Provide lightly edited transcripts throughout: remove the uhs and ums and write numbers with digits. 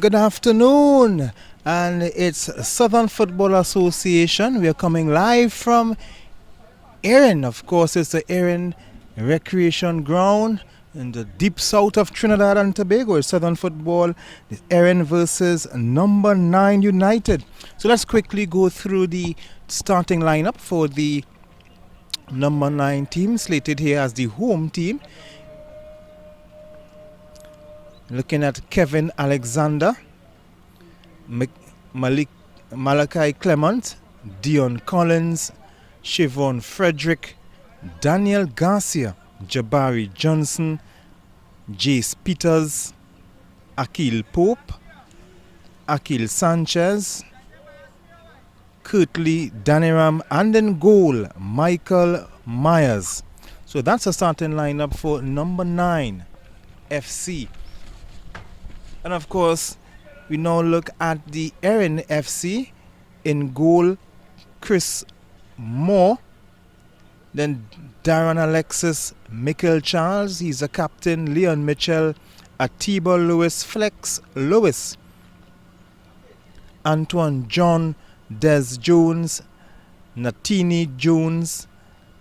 Good afternoon, and it's Southern Football Association. We are coming live from Erin. Of course, it's the Erin Recreation Ground in the deep south of Trinidad and Tobago. It's Southern Football, it's Erin versus number 9 United. So let's quickly go through the starting lineup for the number 9 team, slated here as the home team. Looking at Kevin Alexander, Malachi Clement, Dion Collins, Siobhan Frederick, Daniel Garcia, Jabari Johnson, Jace Peters, Akil Pope, Akil Sanchez, Kurtley Daniram, and in goal, Michael Myers. So that's a starting lineup for number 9 FC. And of course, we now look at the Erin FC. In goal, Chris Moore. Then Darren Alexis, Michael Charles, he's a captain. Leon Mitchell, Atiba Lewis, Flex Lewis, Antoine John, Des Jones, Natini Jones,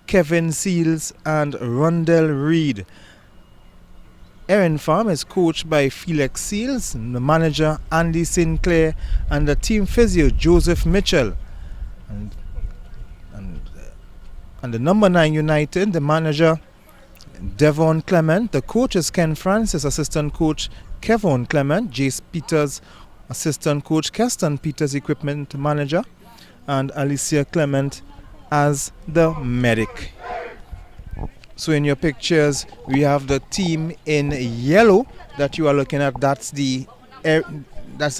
Kevin Seals, and Rondell Reed. Erin Farm is coached by Felix Seals, the manager Andy Sinclair, and the team physio Joseph Mitchell. And the number 9 United, the manager Devon Clement, the coach is Ken Francis, assistant coach Kevon Clement, Jace Peters, assistant coach Keston Peters, equipment manager, and Alicia Clement as the medic. So in your pictures, we have the team in yellow that you are looking at. That's the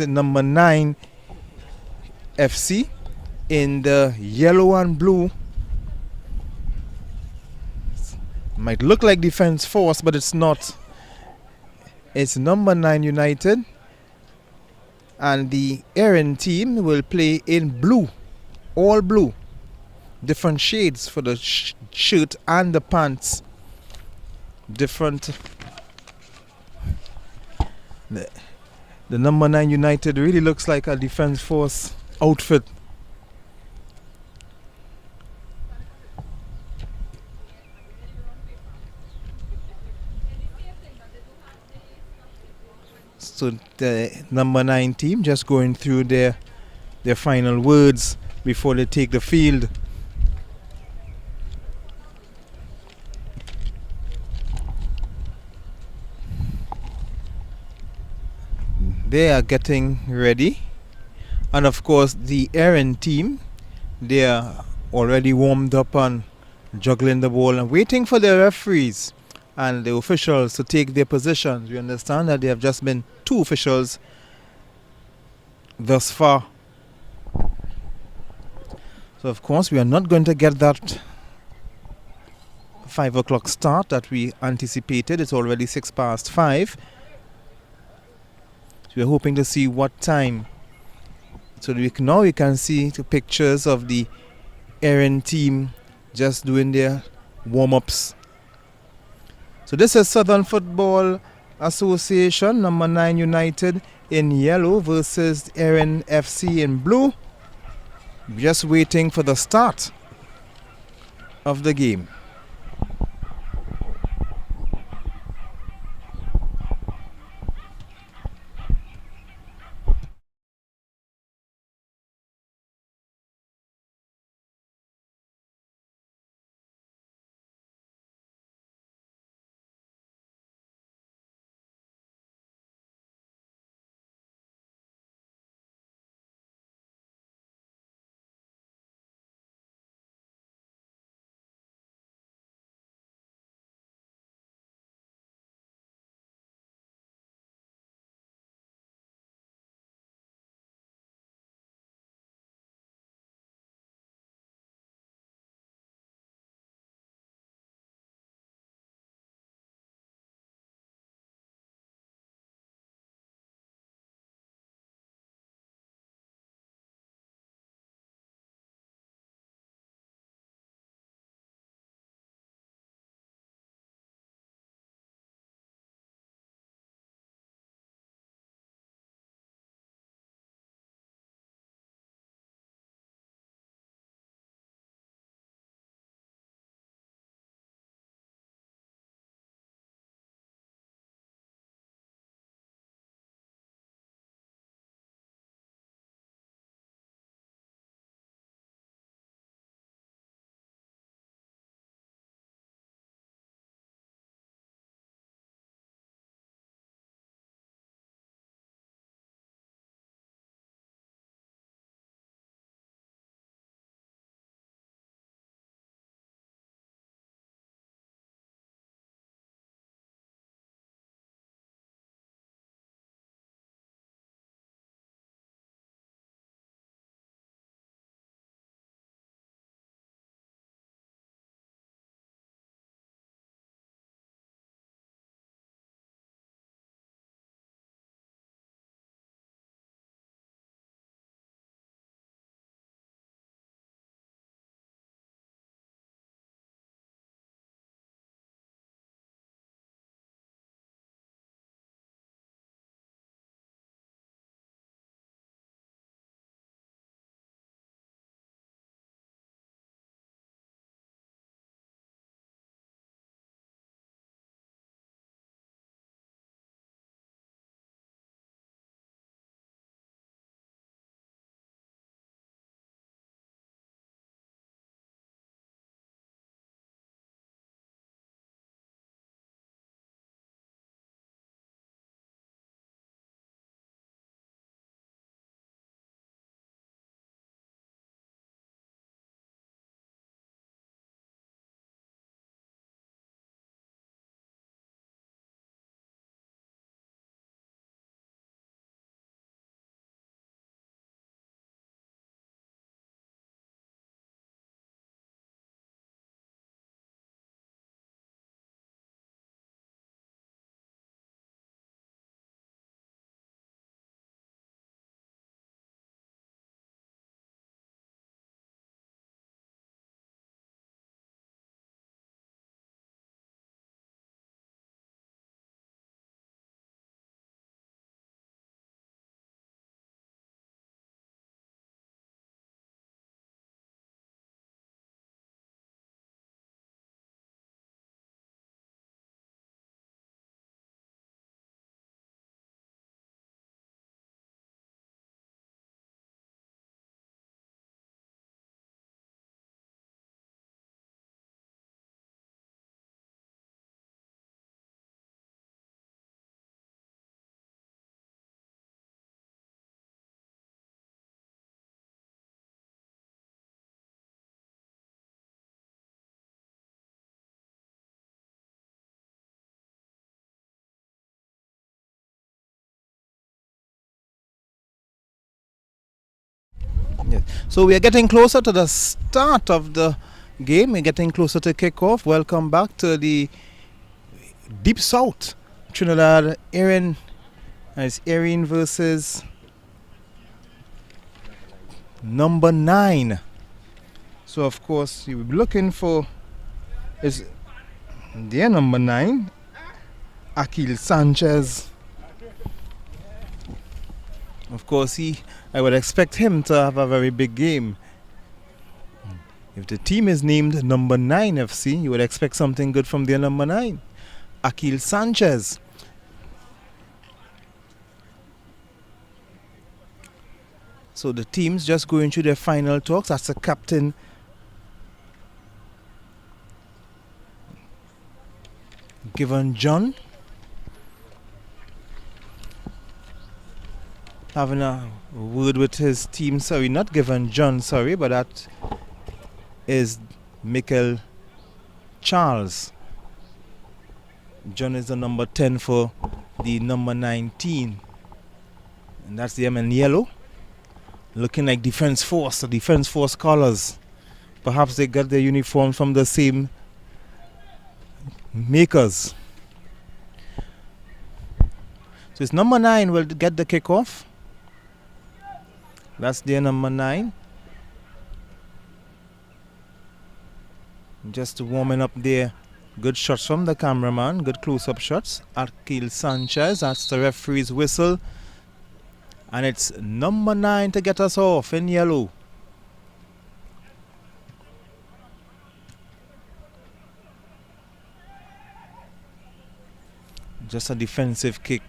number 9 FC. In the yellow and blue, might look like Defense Force, but it's not. It's number 9 United. And the Erin team will play in blue, all blue. Different shades for the shirt and the pants. Different. The number 9 United really looks like a Defense Force outfit. So the number 9 team just going through their final words before they take the field. They are getting ready. And of course the Erin team, they are already warmed up and juggling the ball and waiting for the referees and the officials to take their positions. We understand that there have just been 2 officials thus far. So of course we are not going to get that 5 o'clock start that we anticipated. It's already 5:06. So we're hoping to see what time. So now we can see the pictures of the Erin team just doing their warm-ups. So this is Southern Football Association, number 9 United in yellow versus Erin FC in blue. Just waiting for the start of the game. So we are getting closer to the start of the game. We're getting closer to kickoff. Welcome back to the Deep South. Trinidad, Erin. It's Erin versus number 9. So of course you'll be looking for is their number 9, Akil Sanchez. Of course I would expect him to have a very big game. If the team is named number 9 FC, you would expect something good from their number 9, Akil Sanchez. So the team's just going through their final talks. That's the captain, Given John, having a word with his team. Sorry, not Given John, sorry, but that is Michael Charles. John is the number 10 for the number 19. And that's them in yellow. Looking like Defence Force, the Defence Force colors. Perhaps they got their uniform from the same makers. So it's number 9 will get the kickoff. That's their number 9. Just warming up there. Good shots from the cameraman. Good close-up shots. Akil Sanchez. That's the referee's whistle. And it's number 9 to get us off in yellow. Just a defensive kick.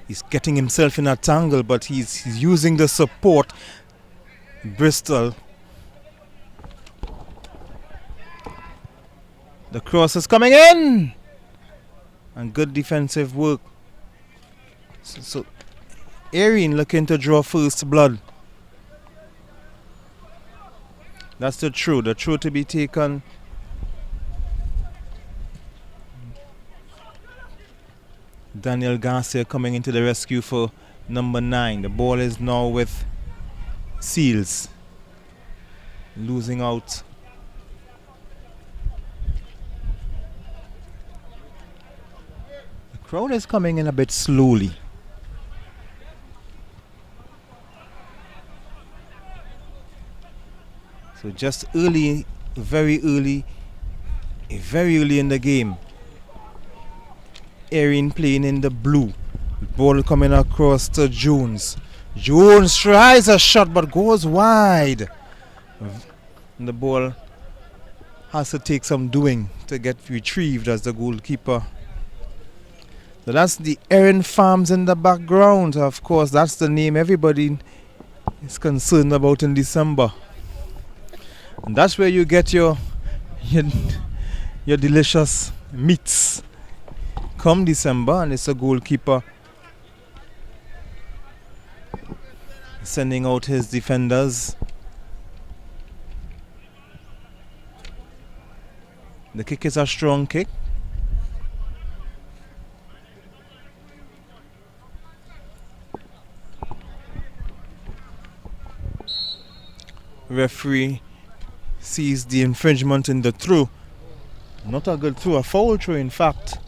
He's getting himself in a tangle, but he's using the support. Bristol. The cross is coming in. And good defensive work. So Erin looking to draw first blood. That's the throw. The throw to be taken. Daniel Garcia coming into the rescue for number 9. The ball is now with Seals. Losing out. The crowd is coming in a bit slowly. So just early, very early in the game. Erin playing in the blue. Ball coming across to Jones. Jones tries a shot but goes wide. And the ball has to take some doing to get retrieved as the goalkeeper. So that's the Erin Farms in the background. Of course, that's the name everybody is concerned about in December. And that's where you get your delicious meats come December, and it's a goalkeeper sending out his defenders. The kick is a strong kick. Referee sees the infringement in the throw. Not a good throw, a foul throw in fact.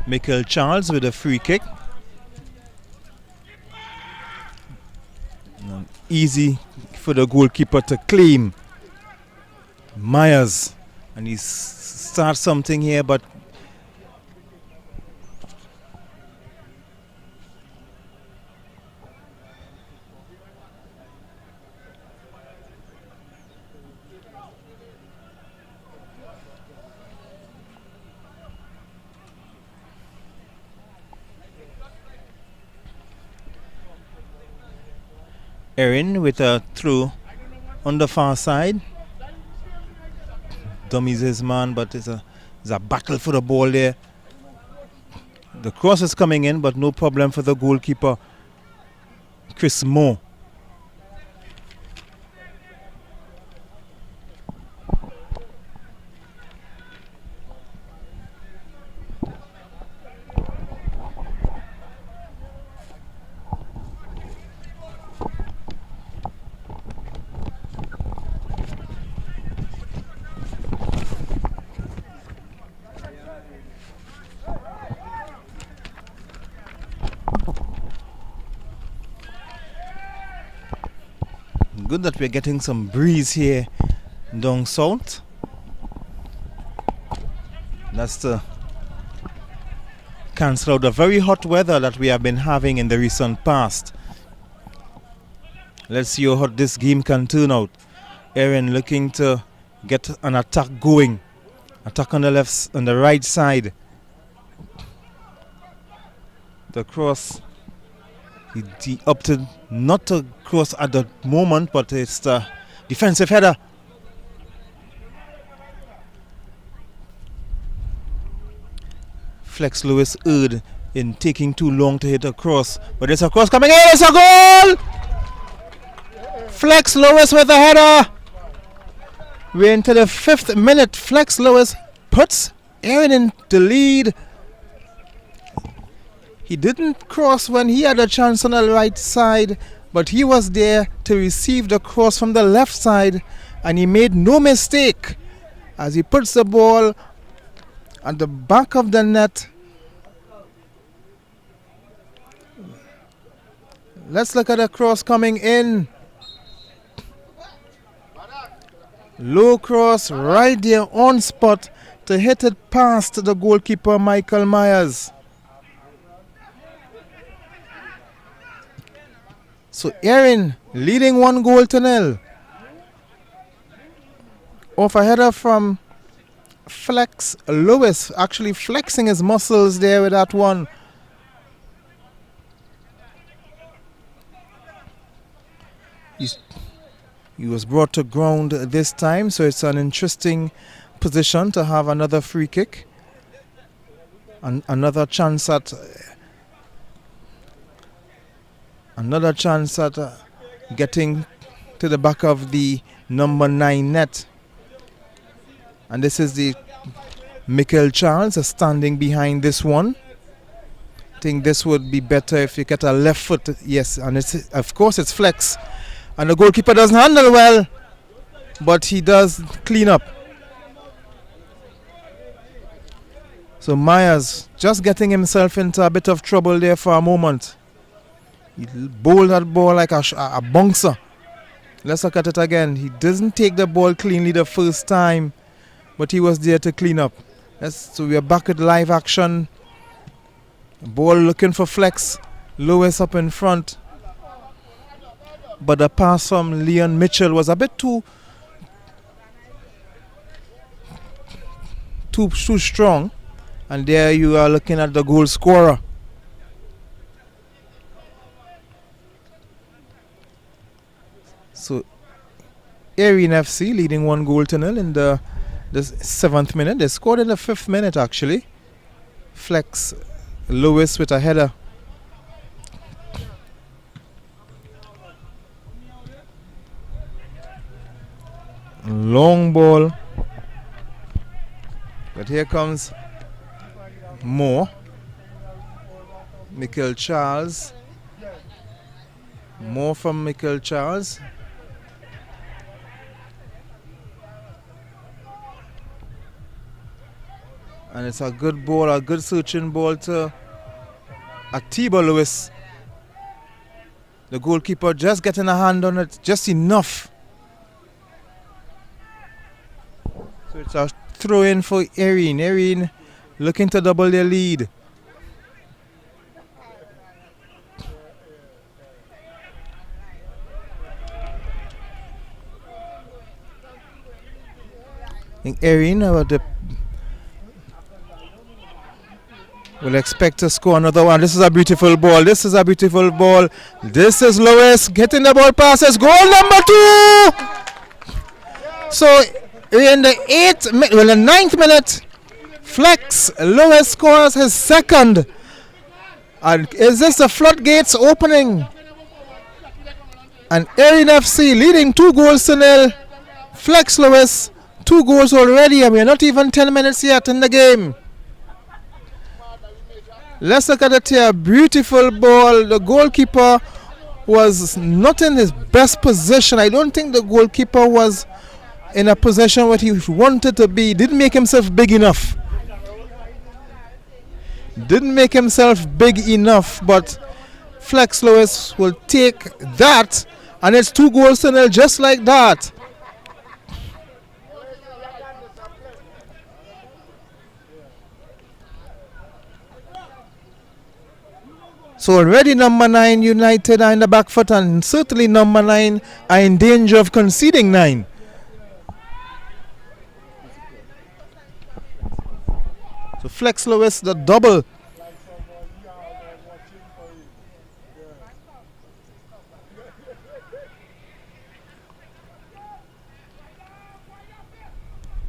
Michael Charles with a free kick. Easy for the goalkeeper to claim. Myers, and he starts something here, but Erin with a throw on the far side. Dummies his man, but it's a battle for the ball there. The cross is coming in, but no problem for the goalkeeper, Chris Moore. Good that we're getting some breeze here down south. That's to cancel out the very hot weather that we have been having in the recent past. Let's see how this game can turn out. Erin looking to get an attack going. Attack on the right side. The cross. He opted not to cross at the moment, but it's the defensive header. Flex Lewis erred in taking too long to hit a cross, but it's a cross coming in. It's a goal! Flex Lewis with a header. We're into the 5th minute. Flex Lewis puts Erin in the lead. He didn't cross when he had a chance on the right side, but he was there to receive the cross from the left side, and he made no mistake as he puts the ball at the back of the net. Let's look at the cross coming in. Low cross right there on spot to hit it past the goalkeeper Michael Myers. So Erin leading 1-0. Off a header from Flex Lewis, actually flexing his muscles there with that one. He was brought to ground this time, so it's an interesting position to have another free kick. And another chance at getting to the back of the number 9 net. And this is the Michael Charles standing behind this one. I think this would be better if you get a left foot. Yes, and it's, of course it's Flex. And the goalkeeper doesn't handle well, but he does clean up. So Myers just getting himself into a bit of trouble there for a moment. He bowled that ball like a bouncer. Let's look at it again. He doesn't take the ball cleanly the first time, but he was there to clean up. So we are back at live action. Ball looking for Flex. Lewis up in front. But the pass from Leon Mitchell was a bit too strong. And there you are looking at the goal scorer. So Erin F.C. leading 1-0 in the 7th minute. They scored in the 5th minute actually. Flex Lewis with a header. Long ball. But here comes Moore. Michael Charles. More from Michael Charles. And it's a good ball, a good searching ball to Atiba Lewis. The goalkeeper just getting a hand on it, just enough. So it's a throw in for Erin. Erin looking to double their lead. I think Erin will expect to score another one. This is a beautiful ball. This is a beautiful ball. This is Lewis getting the ball passes. Goal number 2. So in the 9th minute, Flex Lewis scores his second And is this the floodgates opening? And Erin F.C. leading 2-0. Flex Lewis, 2 goals already, and we're not even 10 minutes yet in the game. Let's look at it here. Beautiful ball. The goalkeeper was not in his best position. I don't think the goalkeeper was in a position where he wanted to be. Didn't make himself big enough. But Flex Lewis will take that, and it's 2-0 just like that. So already number 9 United are in the back foot, and certainly number 9 are in danger of conceding 9. So Flex Lewis, the double.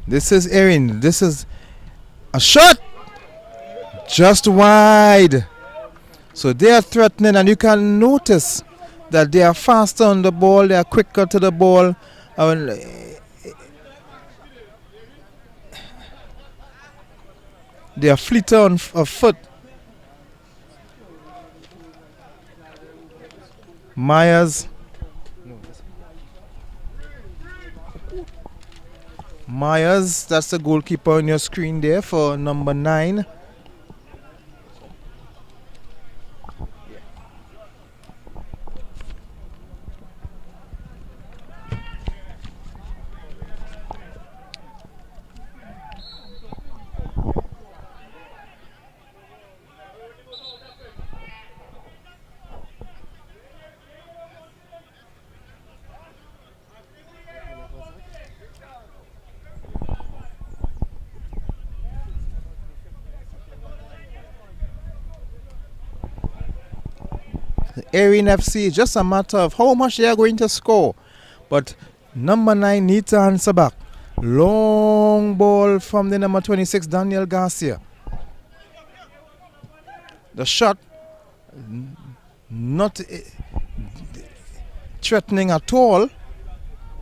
This is Erin. This is a shot. Just wide. So they are threatening, and you can notice that they are faster on the ball, they are quicker to the ball. They are fleeter of foot. Myers, that's the goalkeeper on your screen there for number 9. Erin FC, it's just a matter of how much they are going to score. But number 9 needs to answer back. Long ball from the number 26, Daniel Garcia. The shot not threatening at all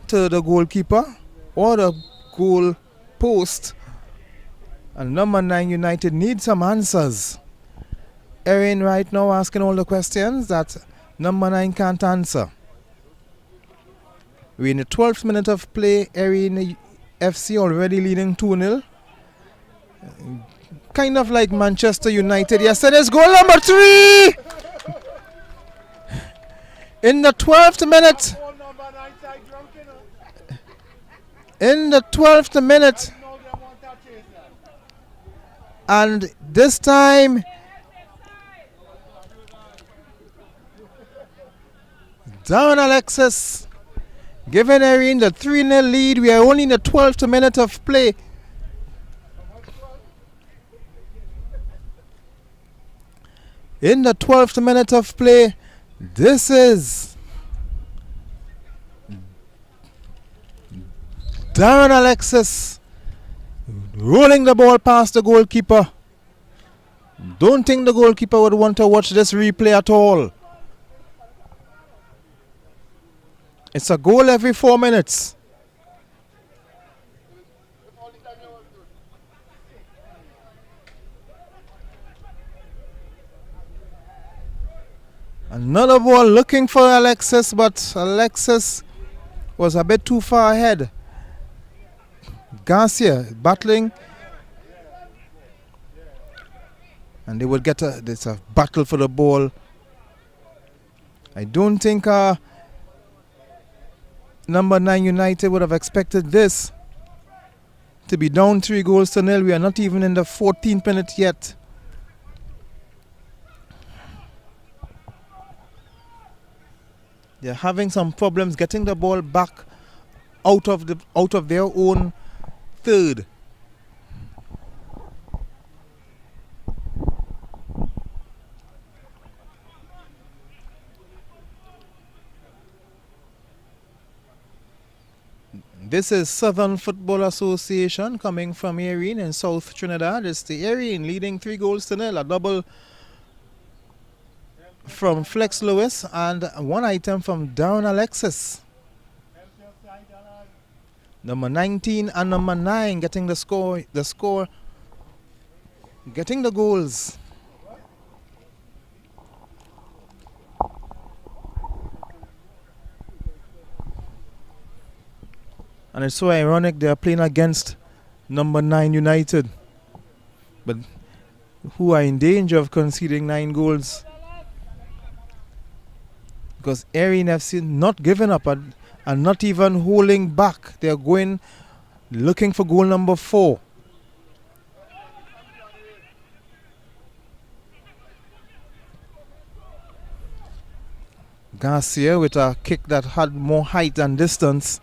to the goalkeeper or the goal post. And number 9 United needs some answers. Erin right now asking all the questions that number 9 can't answer. We're in the 12th minute of play. Erin FC already leading 2-0. Kind of like Manchester United yesterday's goal number 3! In the 12th minute. And this time Darren Alexis giving Erin the 3-0 lead. We are only in the 12th minute of play. In the 12th minute of play, this is Darren Alexis rolling the ball past the goalkeeper. Don't think the goalkeeper would want to watch this replay at all. It's a goal every 4 minutes. Another ball looking for Alexis, but Alexis was a bit too far ahead. Garcia battling. And they would get it's a battle for the ball. I don't think number 9 United would have expected this to be down 3-0. We are not even in the 14th minute yet. They're having some problems getting the ball back out of their own third. This is Southern Football Association coming from Erin in South Trinidad. It's the Erin leading 3-0. A double from Flex Lewis and one item from Darren Alexis. Number 19 and number 9 getting the score, getting the goals. And it's so ironic they are playing against number 9 United, but who are in danger of conceding 9 goals. Because Erin F.C. not giving up and not even holding back. They are going looking for goal number 4. Garcia with a kick that had more height and distance.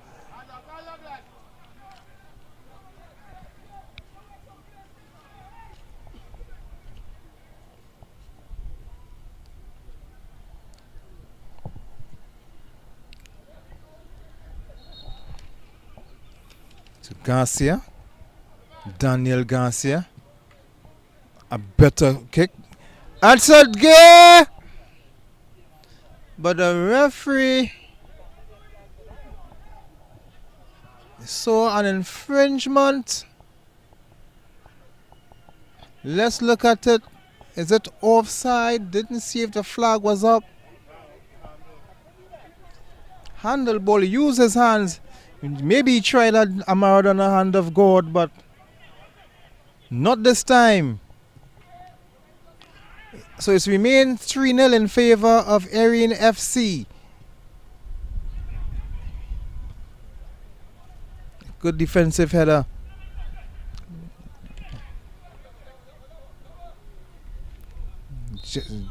To Garcia, Daniel Garcia, a better kick, answered gay, but the referee saw an infringement. Let's look at it. Is it offside? Didn't see if the flag was up. Handle ball, use his hands. Maybe he tried a Maradona hand of God, but not this time. So it's remained 3-0 in favor of Erin FC. Good defensive header.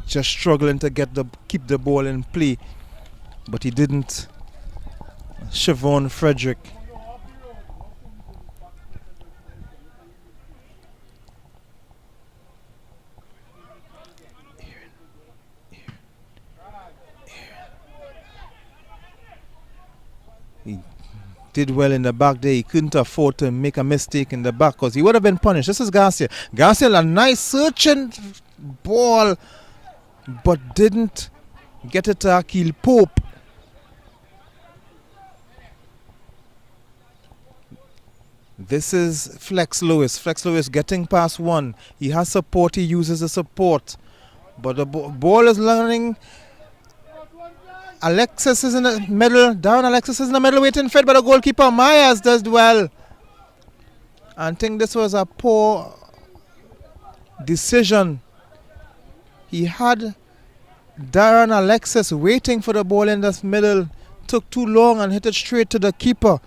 Just struggling to keep the ball in play, but he didn't. Siobhan Frederick. He did well in the back there. He couldn't afford to make a mistake in the back because he would have been punished. This is Garcia. Garcia, a nice searching ball, but didn't get it to Akil Pope. This is Flex Lewis. Flex Lewis getting past one. He has support. He uses the support. But the ball is running. Alexis is in the middle. Down Alexis is in the middle waiting fed by the goalkeeper. Myers does well. I think this was a poor decision. He had Darren Alexis waiting for the ball in the middle. Took too long and hit it straight to the keeper.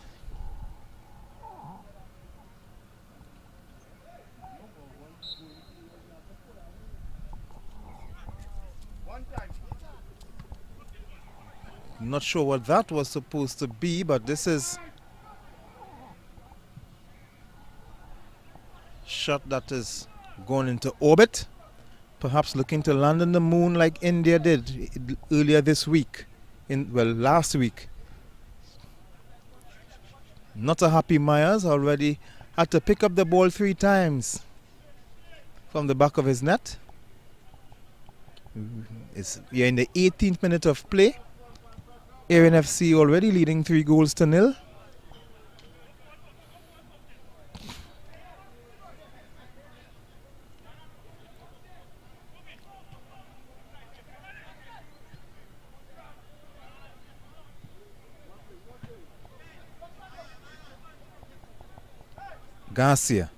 Not sure what that was supposed to be, but this is shot that is going into orbit, perhaps looking to land on the moon like India did earlier this week, last week. Not a happy Myers, already had to pick up the ball 3 times from the back of his net. We are in the 18th minute of play. Erin FC already leading 3-0. Garcia.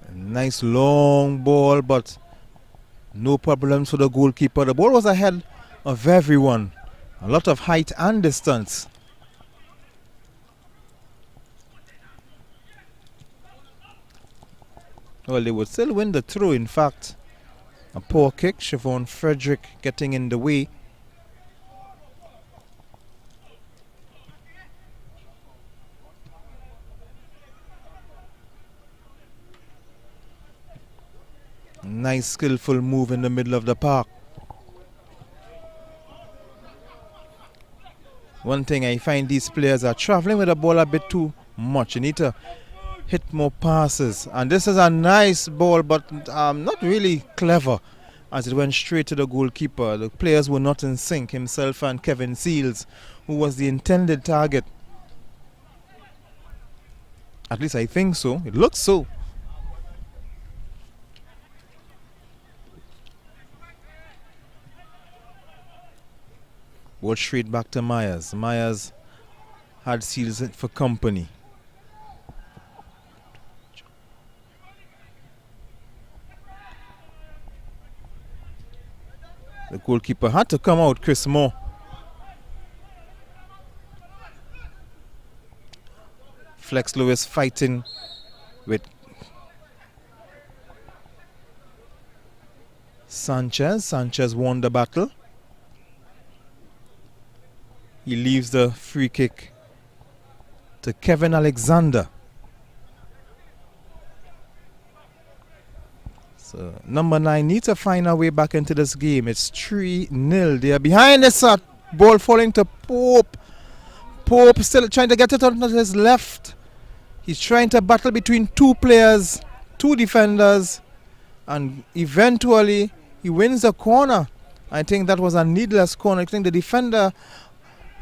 A nice long ball, but no problems for the goalkeeper. The ball was ahead of everyone. A lot of height and distance. Well, they would still win the throw, in fact. A poor kick, Siobhan Frederick getting in the way. Nice skillful move in the middle of the park. One thing I find, these players are traveling with the ball a bit too much. You need to hit more passes. And this is a nice ball, but not really clever. as it went straight to the goalkeeper. The players were not in sync, himself and Kevin Seals, who was the intended target. At least I think so. It looks so. Ball straight back to Myers. Myers had Seals for company. The goalkeeper had to come out, Chris Moore. Flex Lewis fighting with Sanchez. Sanchez won the battle. He leaves the free kick to Kevin Alexander. So number 9 needs to find a way back into this game. It's 3-0. They are behind the shot. Ball falling to Pope. Pope still trying to get it on his left. He's trying to battle between two players, two defenders, and eventually he wins the corner. I think that was a needless corner. I think the defender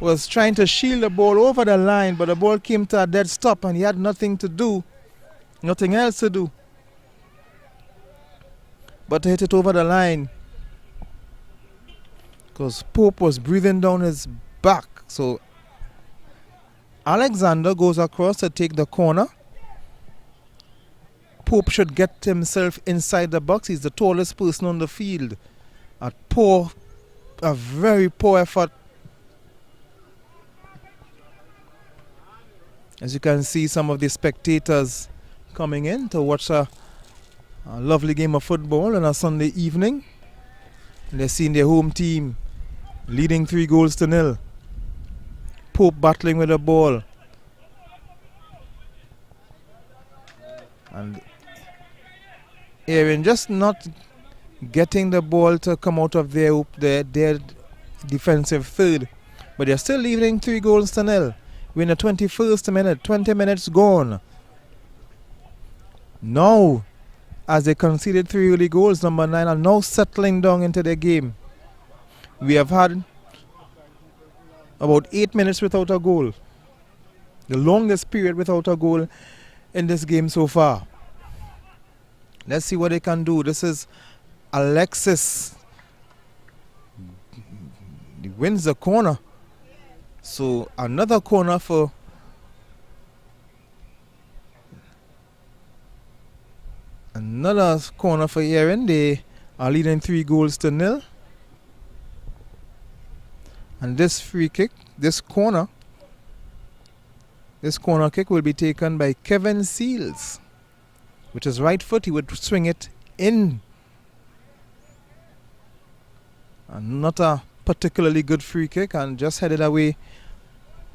was trying to shield the ball over the line, but the ball came to a dead stop and he had nothing to do, nothing else to do but to hit it over the line, because Pope was breathing down his back. So Alexander goes across to take the corner. Pope should get himself inside the box. He's the tallest person on the field. A very poor effort. As you can see, some of the spectators coming in to watch a lovely game of football on a Sunday evening. And they're seeing their home team leading 3-0. Pope battling with the ball. And Erin just not getting the ball to come out of their defensive third. But they're still leading 3-0. We're in the 21st minute, 20 minutes gone. Now, as they conceded 3 early goals, number 9 are now settling down into their game. We have had about 8 minutes without a goal. The longest period without a goal in this game so far. Let's see what they can do. This is Alexis. He wins the corner. So another corner for Erin. They are leading 3-0. And this free kick, this corner kick will be taken by Kevin Seals. With his right foot, he would swing it in. And not a particularly good free kick, and just headed away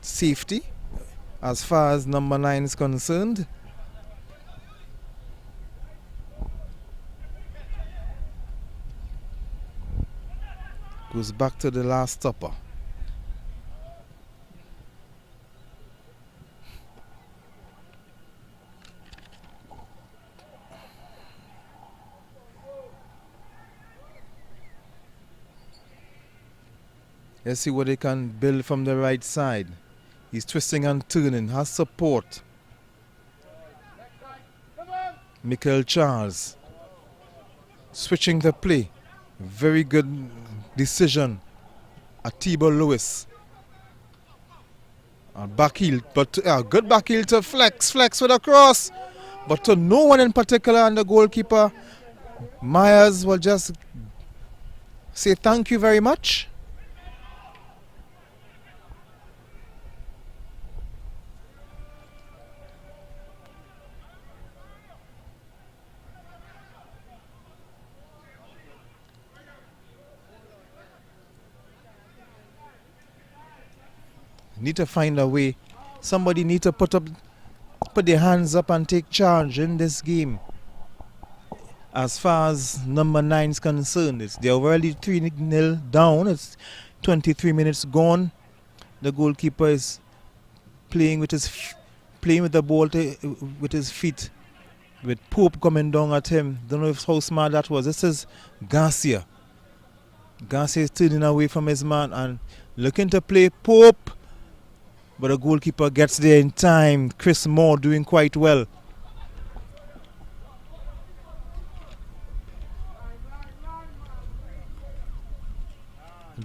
safety as far as number 9 is concerned. Goes back to the last stopper. Let's see what they can build from the right side. He's twisting and turning, has support. Michael Charles switching the play. Very good decision. Atiba Lewis. Back heel, but good back heel to Flex. Flex with a cross, but to no one in particular, and the goalkeeper Myers will just say thank you very much. Need to find a way. Somebody need to put their hands up and take charge in this game. As far as number 9 is concerned, they're already 3-0 down. It's 23 minutes gone. The goalkeeper is playing with the ball with his feet with Pope coming down at him. Don't know how smart that was. This is Garcia. Garcia is turning away from his man and looking to play Pope. But the goalkeeper gets there in time. Chris Moore doing quite well.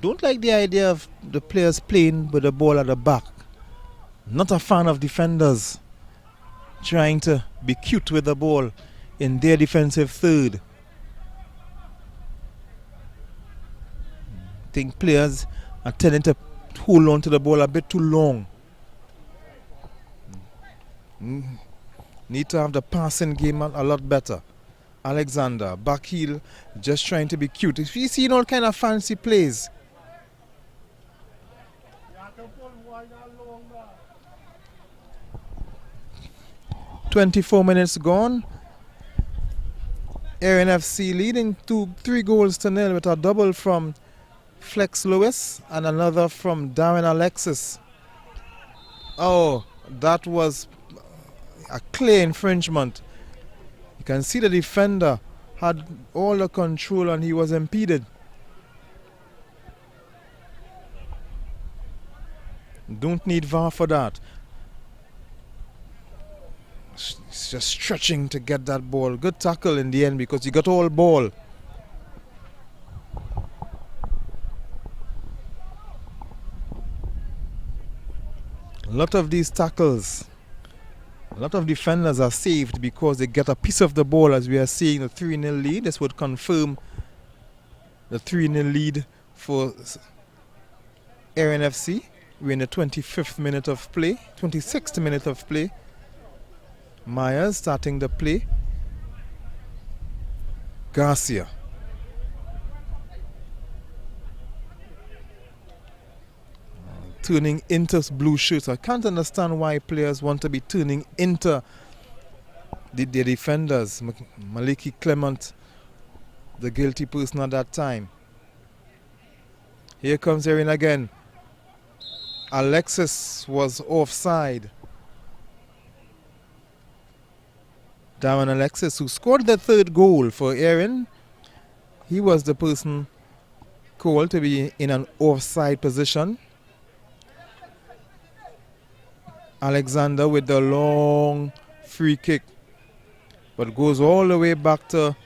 Don't like the idea of the players playing with the ball at the back. Not a fan of defenders trying to be cute with the ball in their defensive third. I think players are tending to hold on to the ball a bit too long. Need to have the passing game a lot better. Alexander, back heel, just trying to be cute. We've seen all kind of fancy plays. "24 minutes gone. Erin F.C. leading 3 goals to nil with a double from Flex Lewis and another from Darren Alexis. Oh, that was a clear infringement. You can see the defender had all the control and he was impeded. Don't need VAR for that. It's just stretching to get that ball. Good tackle in the end because he got all ball. A lot of these tackles, a lot of defenders are saved because they get a piece of the ball, as we are seeing the 3-0 lead. This would confirm the 3-0 lead for Erin FC. We're in the 25th minute of play, 26th minute of play. Myers starting the play. Garcia. Turning into blue shirts. I can't understand why players want to be turning into the defenders. Maliki Clement, the guilty person at that time. Here comes Erin again. Alexis was offside. Darren Alexis, who scored the 3rd goal for Erin, he was the person called to be in an offside position. Alexander with the long free kick, but goes all the way back to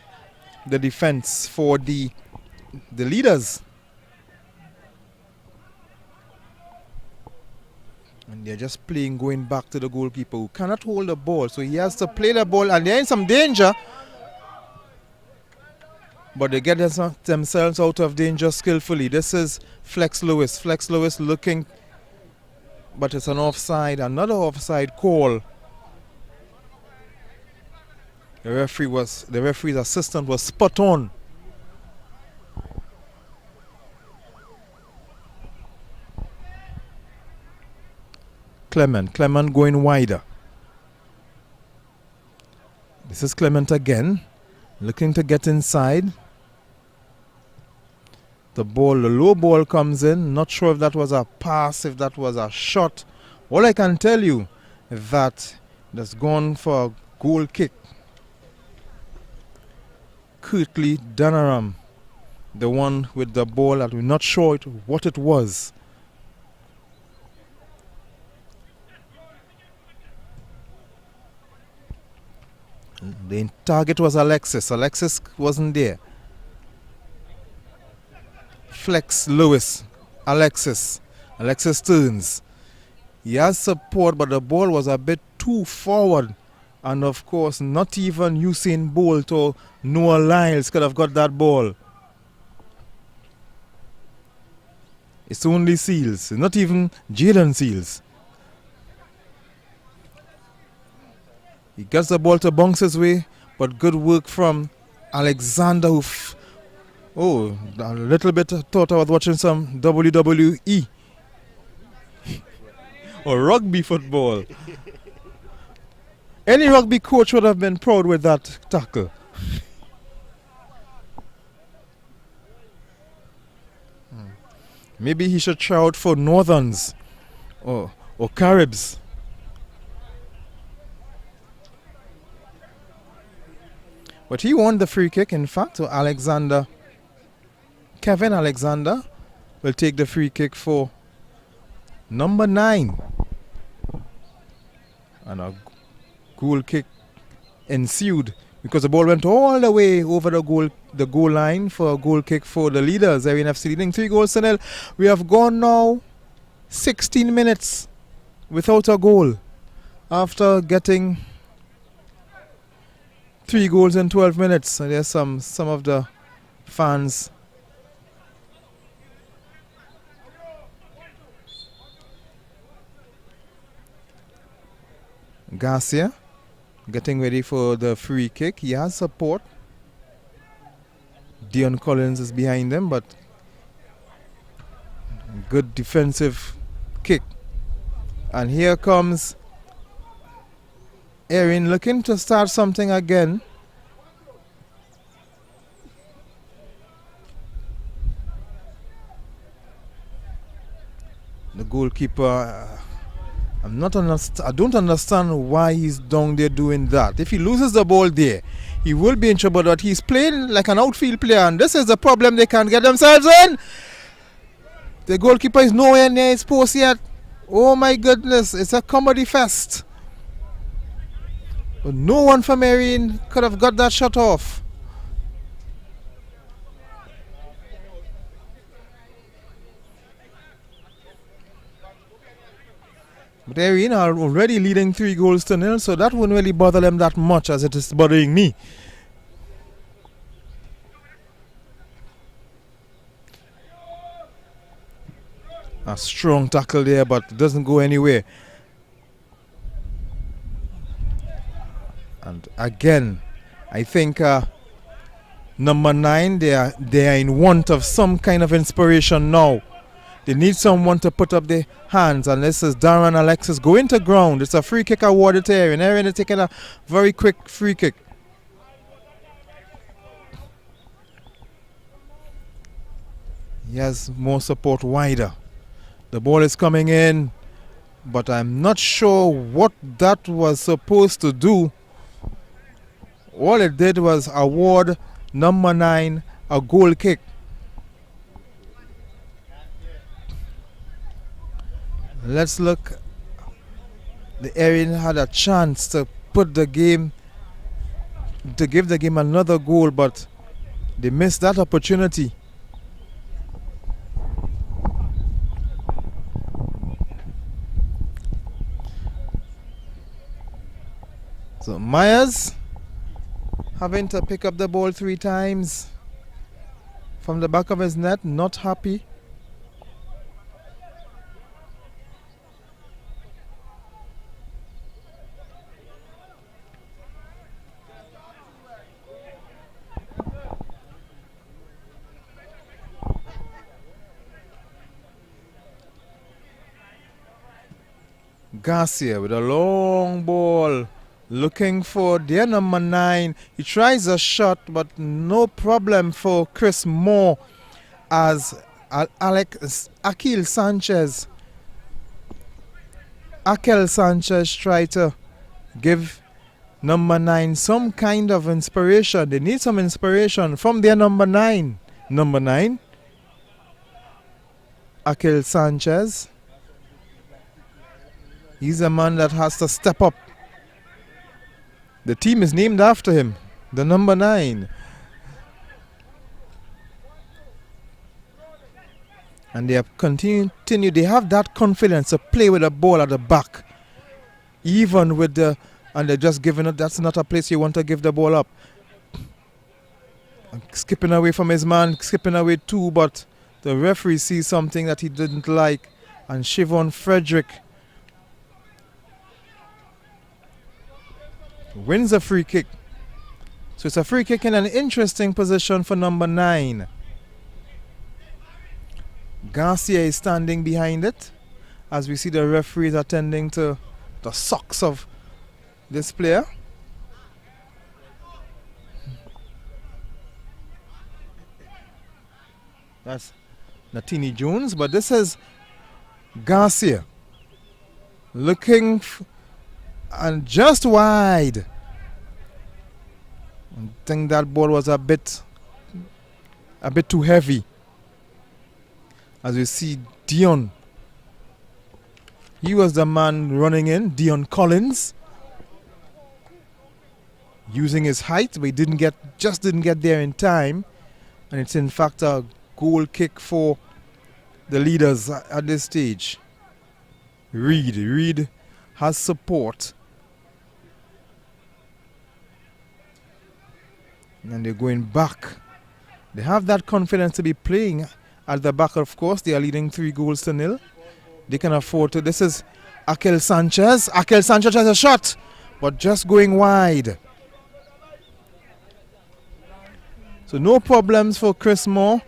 the defense for the leaders. And they're just playing, going back to the goalkeeper who cannot hold the ball. So he has to play the ball and they're in some danger. But they get themselves out of danger skillfully. This is Flex Lewis. Flex Lewis looking, but it's an offside, another offside call. The referee's assistant was spot on. Clement going wider. This is Clement again, looking to get inside. The low ball comes in. Not sure if that was a pass, if that was a shot. All I can tell you is that that's gone for a goal kick. Curtly Danaram, the one with the ball that we're not sure what it was. The target was Alexis. Alexis wasn't there. Flex Lewis. Alexis turns. He has support, but the ball was a bit too forward. And of course, not even Usain Bolt or Noah Lyles could have got that ball. It's only Seals, not even Jaden Seals. He gets the ball to bounce his way, but good work from Alexander, a little bit thought I was watching some WWE or rugby football. Any rugby coach would have been proud with that tackle. Maybe he should try out for Northerns or Caribs. But he won the free kick, in fact. So Kevin Alexander will take the free kick for number 9. And a goal kick ensued because the ball went all the way over the goal line for a goal kick for the leaders. Erin F.C. leading 3-0. We have gone now 16 minutes without a goal after getting 3 goals in 12 minutes. And there's some of the fans Garcia getting ready for the free kick. He has support. Dion Collins is behind him, but good defensive kick. And here comes Erin looking to start something again. The goalkeeper, I don't understand why he's down there doing that. If he loses the ball there, he will be in trouble, but he's playing like an outfield player, and this is the problem they can't get themselves in. The goalkeeper is nowhere near his post yet. Oh my goodness, it's a comedy fest. But no one from Erin could have got that shot off. But Erin are already leading 3-0, so that wouldn't really bother them that much as it is bothering me. A strong tackle there, but it doesn't go anywhere. And again, I think number 9, they are in want of some kind of inspiration now. They need someone to put up their hands, and this is Darren Alexis going to ground. It's a free kick awarded to Erin. Erin is taking a very quick free kick. He has more support wider. The ball is coming in, but I'm not sure what that was supposed to do. All it did was award number 9 a goal kick. Let's look. The Erin had a chance to give the game another goal, but they missed that opportunity. So Myers having to pick up the ball 3 times from the back of his net, not happy. Garcia with a long ball, looking for their number 9. He tries a shot, but no problem for Chris Moore as Akel Sanchez try to give number 9 some kind of inspiration. They need some inspiration from their number 9. Number 9, Akel Sanchez. He's a man that has to step up. The team is named after him, the number 9. And they have continued, they have that confidence to play with the ball at the back. Even with and they're just giving it, that's not a place you want to give the ball up. Skipping away from his man, skipping away too, but the referee sees something that he didn't like, and Siobhan Frederick wins a free kick. So it's a free kick in an interesting position for number 9. Garcia is standing behind it as we see the referees attending to the socks of this player. That's Natini Jones, but this is Garcia looking and just wide. I think that ball was a bit too heavy. As you see, Dion, he was the man running in, Dion Collins, using his height, but he didn't get there in time. And it's in fact a goal kick for the leaders at this stage. Reed has support. And they're going back. They have that confidence to be playing at the back. Of course, they are leading 3-0. They can afford to. This is Akel Sanchez. Akel Sanchez has a shot, but just going wide. So no problems for Chris Moore,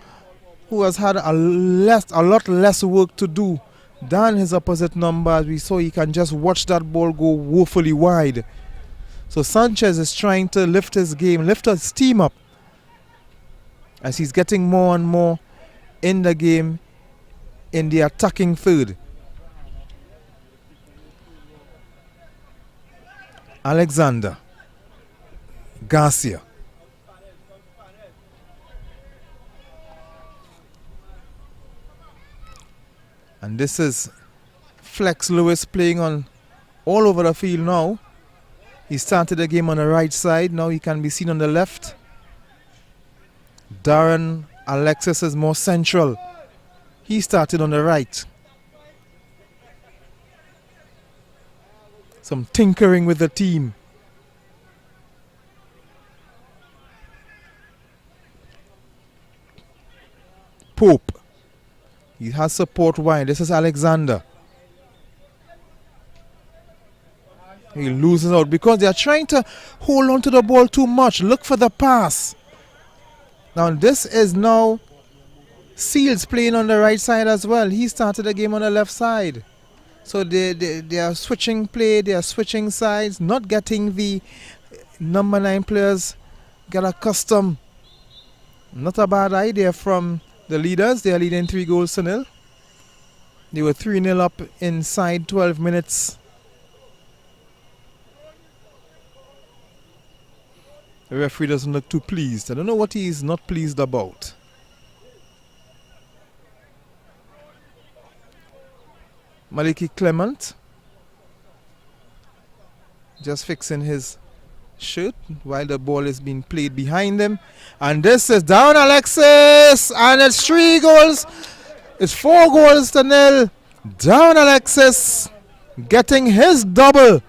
who has had a lot less work to do than his opposite number. As we saw, he can just watch that ball go woefully wide. So Sanchez is trying to lift his game, lift his team up, as he's getting more and more in the game in the attacking third. Alexander Garcia. And this is Flex Lewis playing on all over the field now. He started the game on the right side. Now he can be seen on the left. Darren Alexis is more central. He started on the right. Some tinkering with the team. Pope. He has support wide. This is Alexander. He loses out because they are trying to hold on to the ball too much. Look for the pass. Now this is now Seals playing on the right side as well. He started the game on the left side. So they are switching play. They are switching sides. Not getting the number 9 players get accustomed. Not a bad idea from the leaders. They are leading 3-0. They were 3-0 up inside 12 minutes. The referee doesn't look too pleased. I don't know what he is not pleased about. Maliki Clement just fixing his shirt while the ball is being played behind him. And this is down Alexis, and it's 3 goals. It's 4-0. Down Alexis getting his double.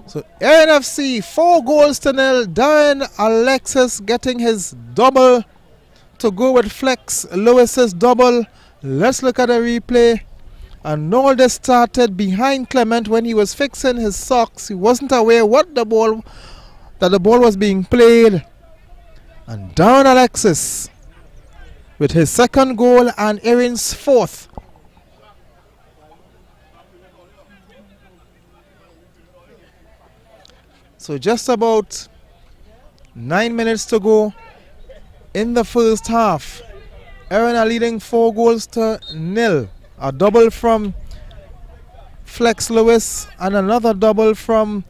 So Erin F.C. 4-0. Darren Alexis getting his double to go with Flex Lewis's double. Let's look at the replay. And all this started behind Clement when he was fixing his socks. He wasn't aware that the ball was being played. And down Alexis with his second goal and Erin's fourth. So just about 9 minutes to go in the first half. Erin are leading 4-0. A double from Flex Lewis and another double from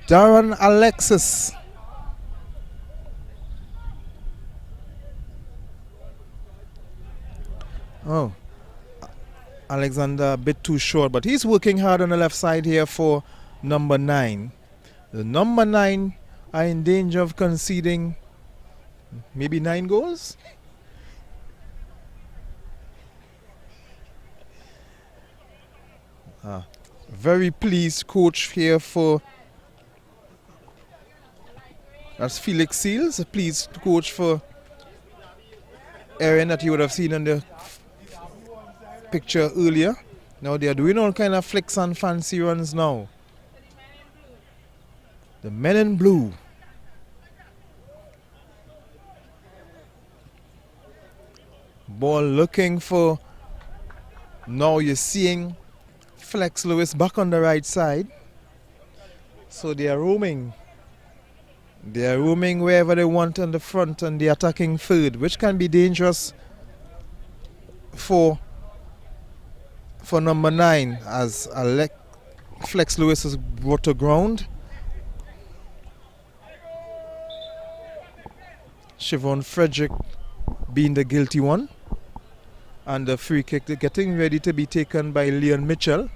Darren Alexis. Oh, Alexander a bit too short, but he's working hard on the left side here for number 9. The number 9 are in danger of conceding maybe 9 goals. Very pleased coach here for, that's Felix Seals, a pleased coach for Erin that you would have seen in the picture earlier. Now they are doing all kind of flicks and fancy runs now. The men in blue. Ball looking for, now you're seeing Flex Lewis back on the right side. So they are roaming. They are roaming wherever they want on the front and the attacking third, which can be dangerous for number 9 as Flex Lewis is brought to ground. Siobhan Frederick being the guilty one. And the free kick getting ready to be taken by Leon Mitchell,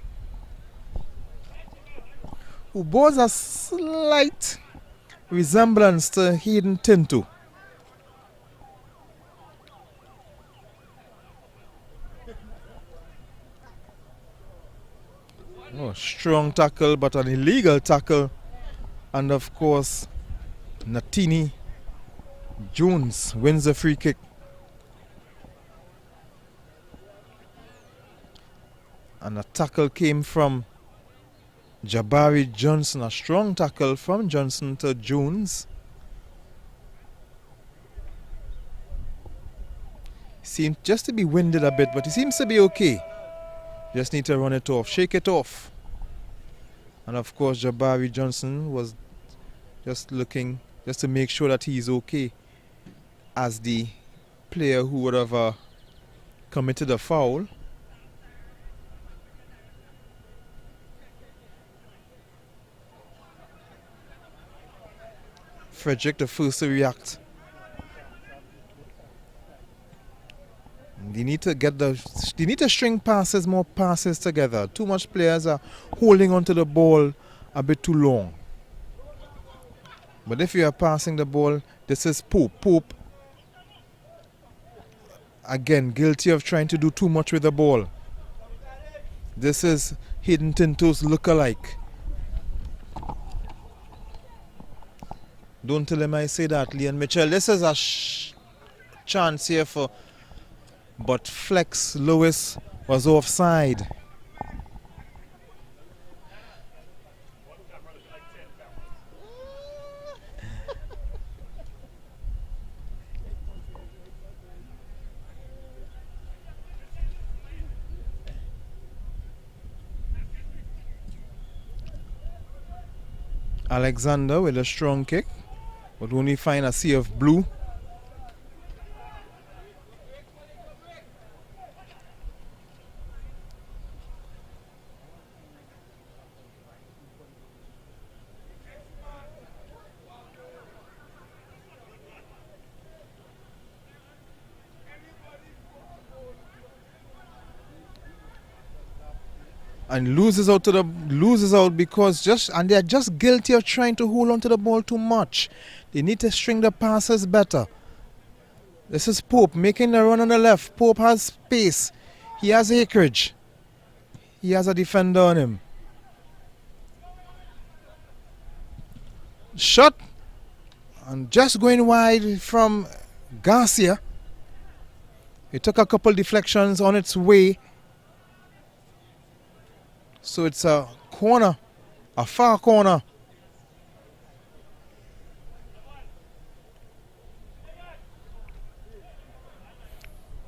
who bears a slight resemblance to Hayden Tinto. Oh, strong tackle, but an illegal tackle. And of course, Natini Jones wins the free kick. And a tackle came from Jabari Johnson, a strong tackle from Johnson to Jones. Seemed just to be winded a bit, but he seems to be okay. Just need to run it off, shake it off. And of course, Jabari Johnson was just looking just to make sure that he's okay as the player who would have committed a foul. Frederick the first to react. They need to string more passes together. Too much players are holding onto the ball a bit too long. But if you are passing the ball, this is Pope. Pope, again, guilty of trying to do too much with the ball. This is Hayden Tinto's look-alike. Don't tell him I say that, Leon Mitchell. This is a chance here for... But Flex Lewis was offside. Alexander with a strong kick, but only find a sea of blue. And loses out because they're just guilty of trying to hold on to the ball too much. They need to string the passes better. This is Pope making the run on the left. Pope has space. He has acreage. He has a defender on him. Shot. And just going wide from Garcia. It took a couple deflections on its way. So it's a corner, a far corner.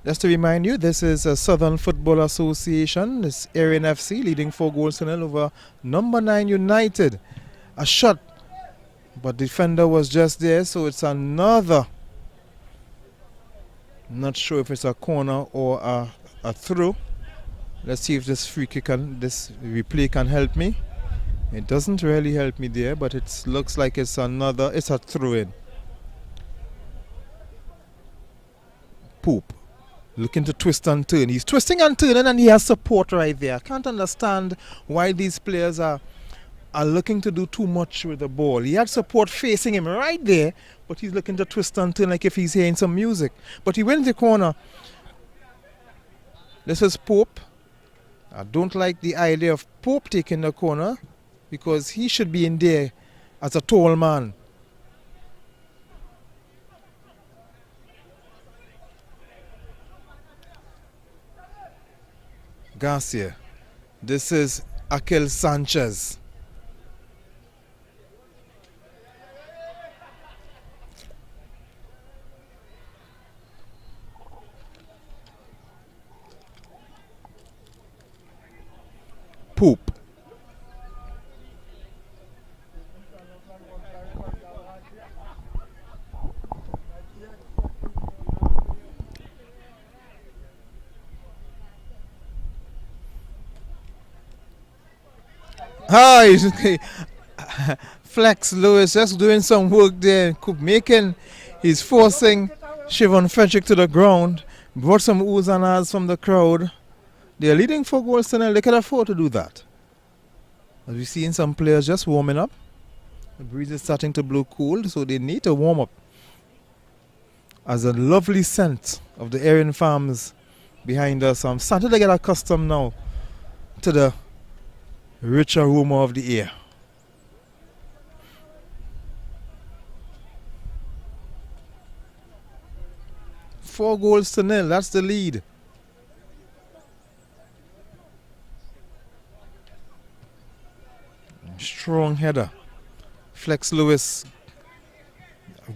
Just to remind you, this is a Southern Football Association. This Erin F.C. leading 4 goals to nil over number 9 United. A shot, but defender was just there, so it's another. Not sure if it's a corner or a throw. Let's see if this this replay can help me. It doesn't really help me there, but it looks like it's a throw-in. Pope looking to twist and turn. He's twisting and turning and he has support right there. I can't understand why these players are looking to do too much with the ball. He had support facing him right there, but he's looking to twist and turn like if he's hearing some music. But he wins the corner. This is Pope. I don't like the idea of Pope taking the corner because he should be in there as a tall man. Garcia. This is Akel Sanchez. Poop. Ah, Flex Lewis just doing some work there, making, he's forcing Siobhan Frederick to the ground, brought some oohs and ahs from the crowd. They're leading 4 goals to nil. They can afford to do that. As we're seeing some players just warming up. The breeze is starting to blow cold, so they need to warm up. As a lovely scent of the Erin farms behind us, I'm starting to get accustomed now to the rich aroma of the air. Four goals to nil, that's the lead. Strong header. Flex Lewis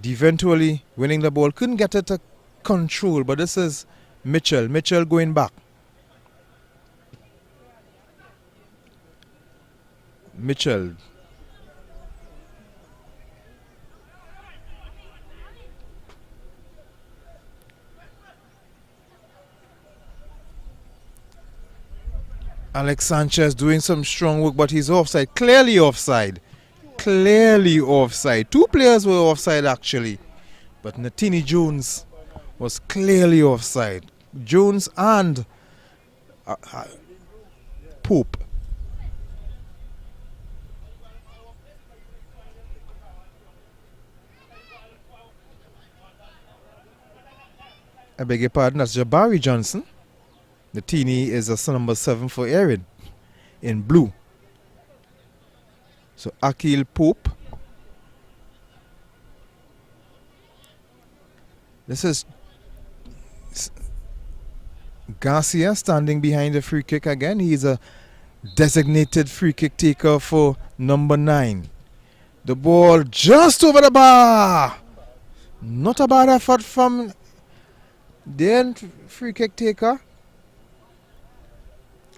eventually winning the ball. Couldn't get it to control, but this is Mitchell. Mitchell going back. Mitchell. Alex Sanchez doing some strong work, but he's offside. Clearly offside. Clearly offside. Two players were offside actually, but Natini Jones was clearly offside. Jones and Pope. I beg your pardon, that's Jabari Johnson. Natini is a number 7 for Erin in blue. So Akil Pope. This is Garcia standing behind the free kick again. He's a designated free kick taker for number 9. The ball just over the bar. Not a bad effort from the free kick taker.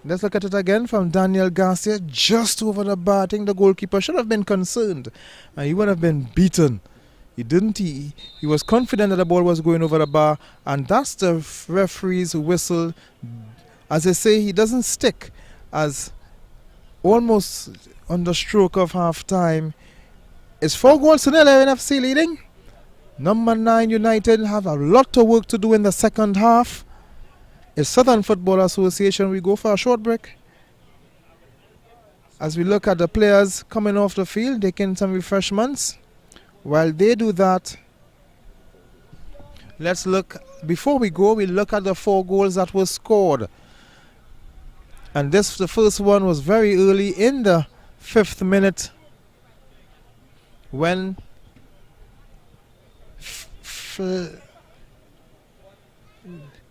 Let's look at it again from Daniel Garcia. Just over the bar. I think the goalkeeper should have been concerned. And he would have been beaten. He didn't. He was confident that the ball was going over the bar. And that's the referee's whistle. As I say, he doesn't stick. As almost on the stroke of half time. It's 4 goals to nil. Erin F.C. leading. Number 9 United have a lot of work to do in the second half. It's Southern Football Association. We go for a short break. As we look at the players coming off the field, taking some refreshments. While they do that, let's look, before we go, we look at the 4 goals that were scored. And the first one was very early in the 5th minute when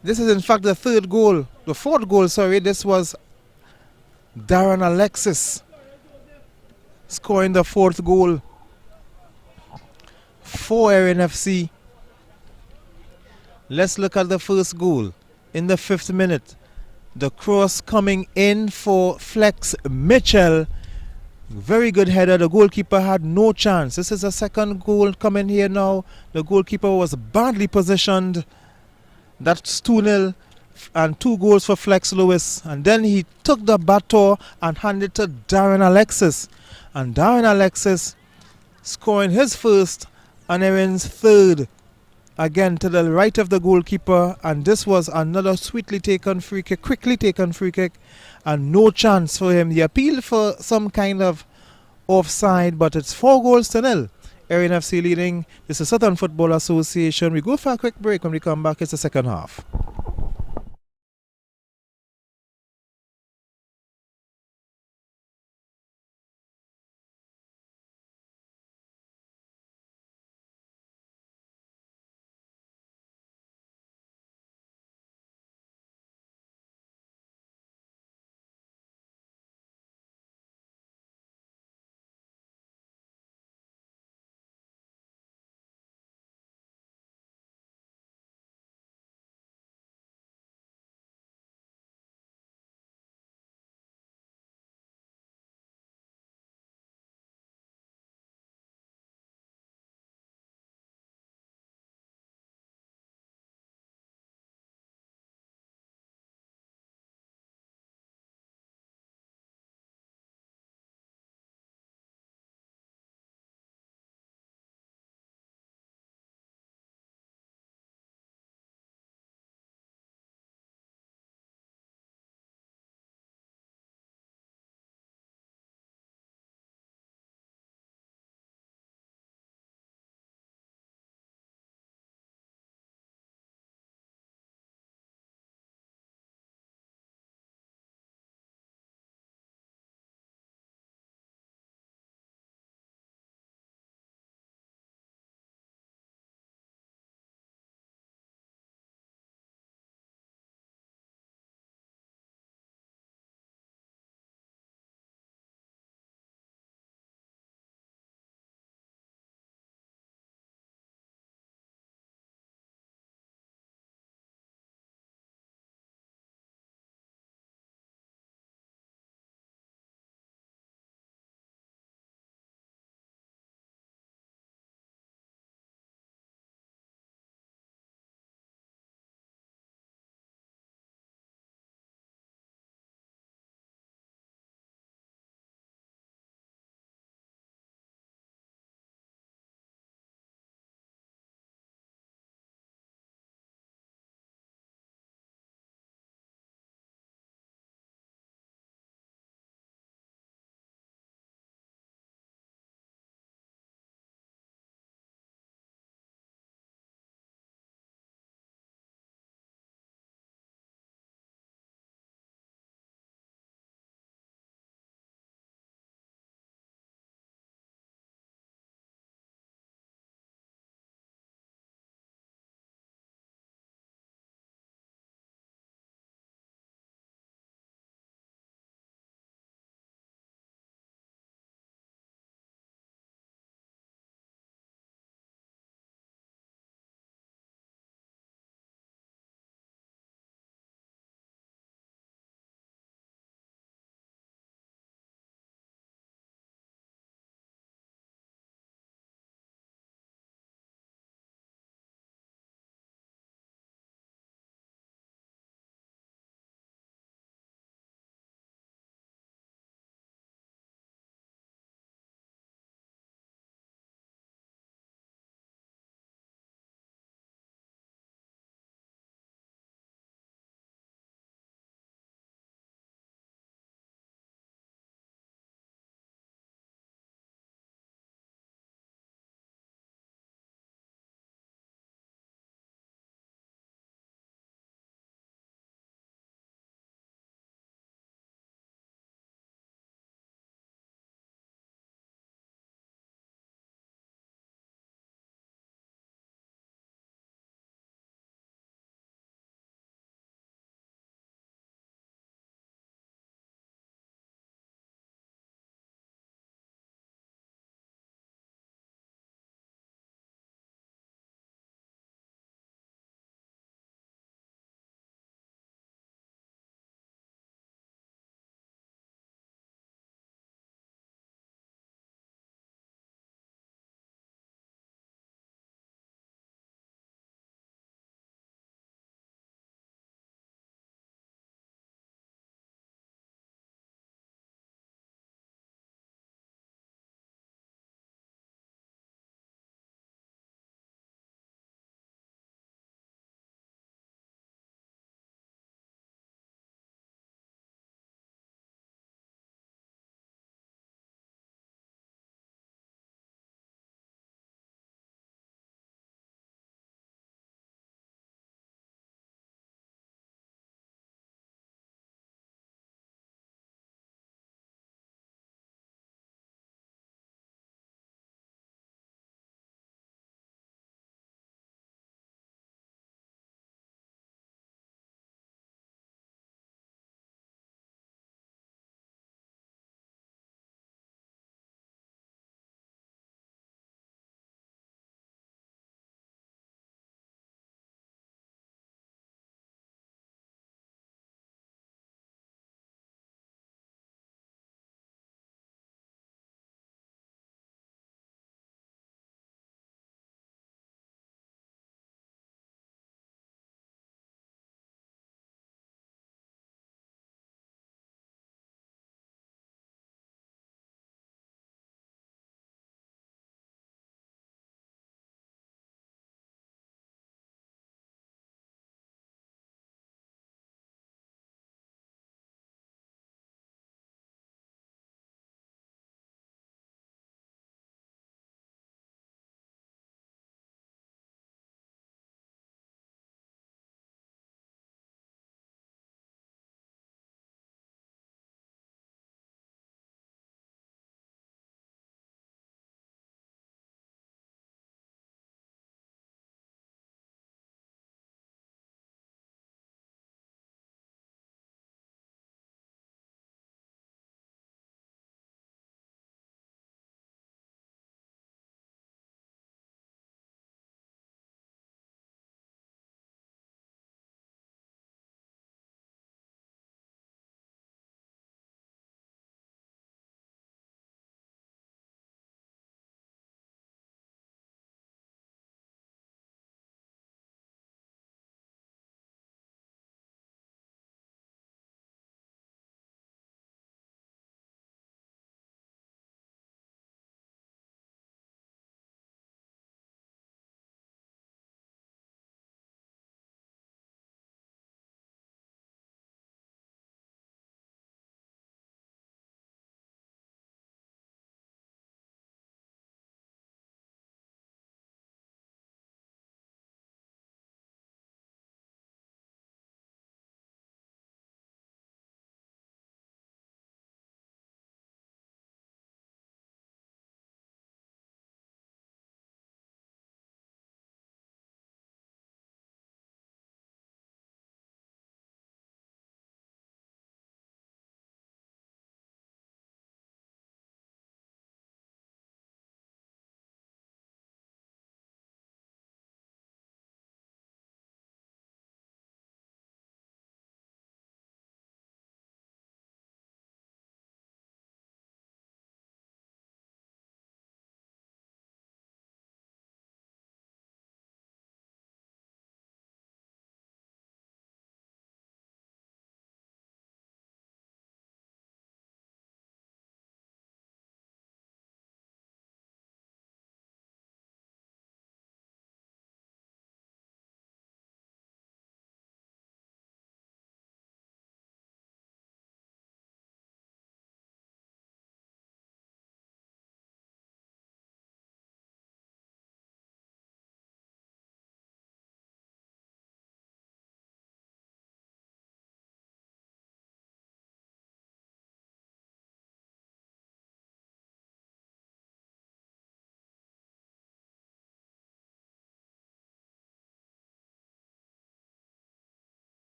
this is in fact the 4th goal, sorry. This was Darren Alexis scoring the 4th goal for Erin FC. Let's look at the first goal in the 5th minute. The cross coming in for Flex Mitchell. Very good header. The goalkeeper had no chance. This is the second goal coming here now. The goalkeeper was badly positioned. That's 2-0 and 2 goals for Flex Lewis. And then he took the baton and handed it to Darren Alexis. And Darren Alexis scoring his first and Erin's 3rd. Again to the right of the goalkeeper. And this was another sweetly taken free kick, quickly taken free kick. And no chance for him. He appealed for some kind of offside, but it's 4 goals to nil. Erin FC leading. This is Southern Football Association. We go for a quick break. When we come back, it's the second half.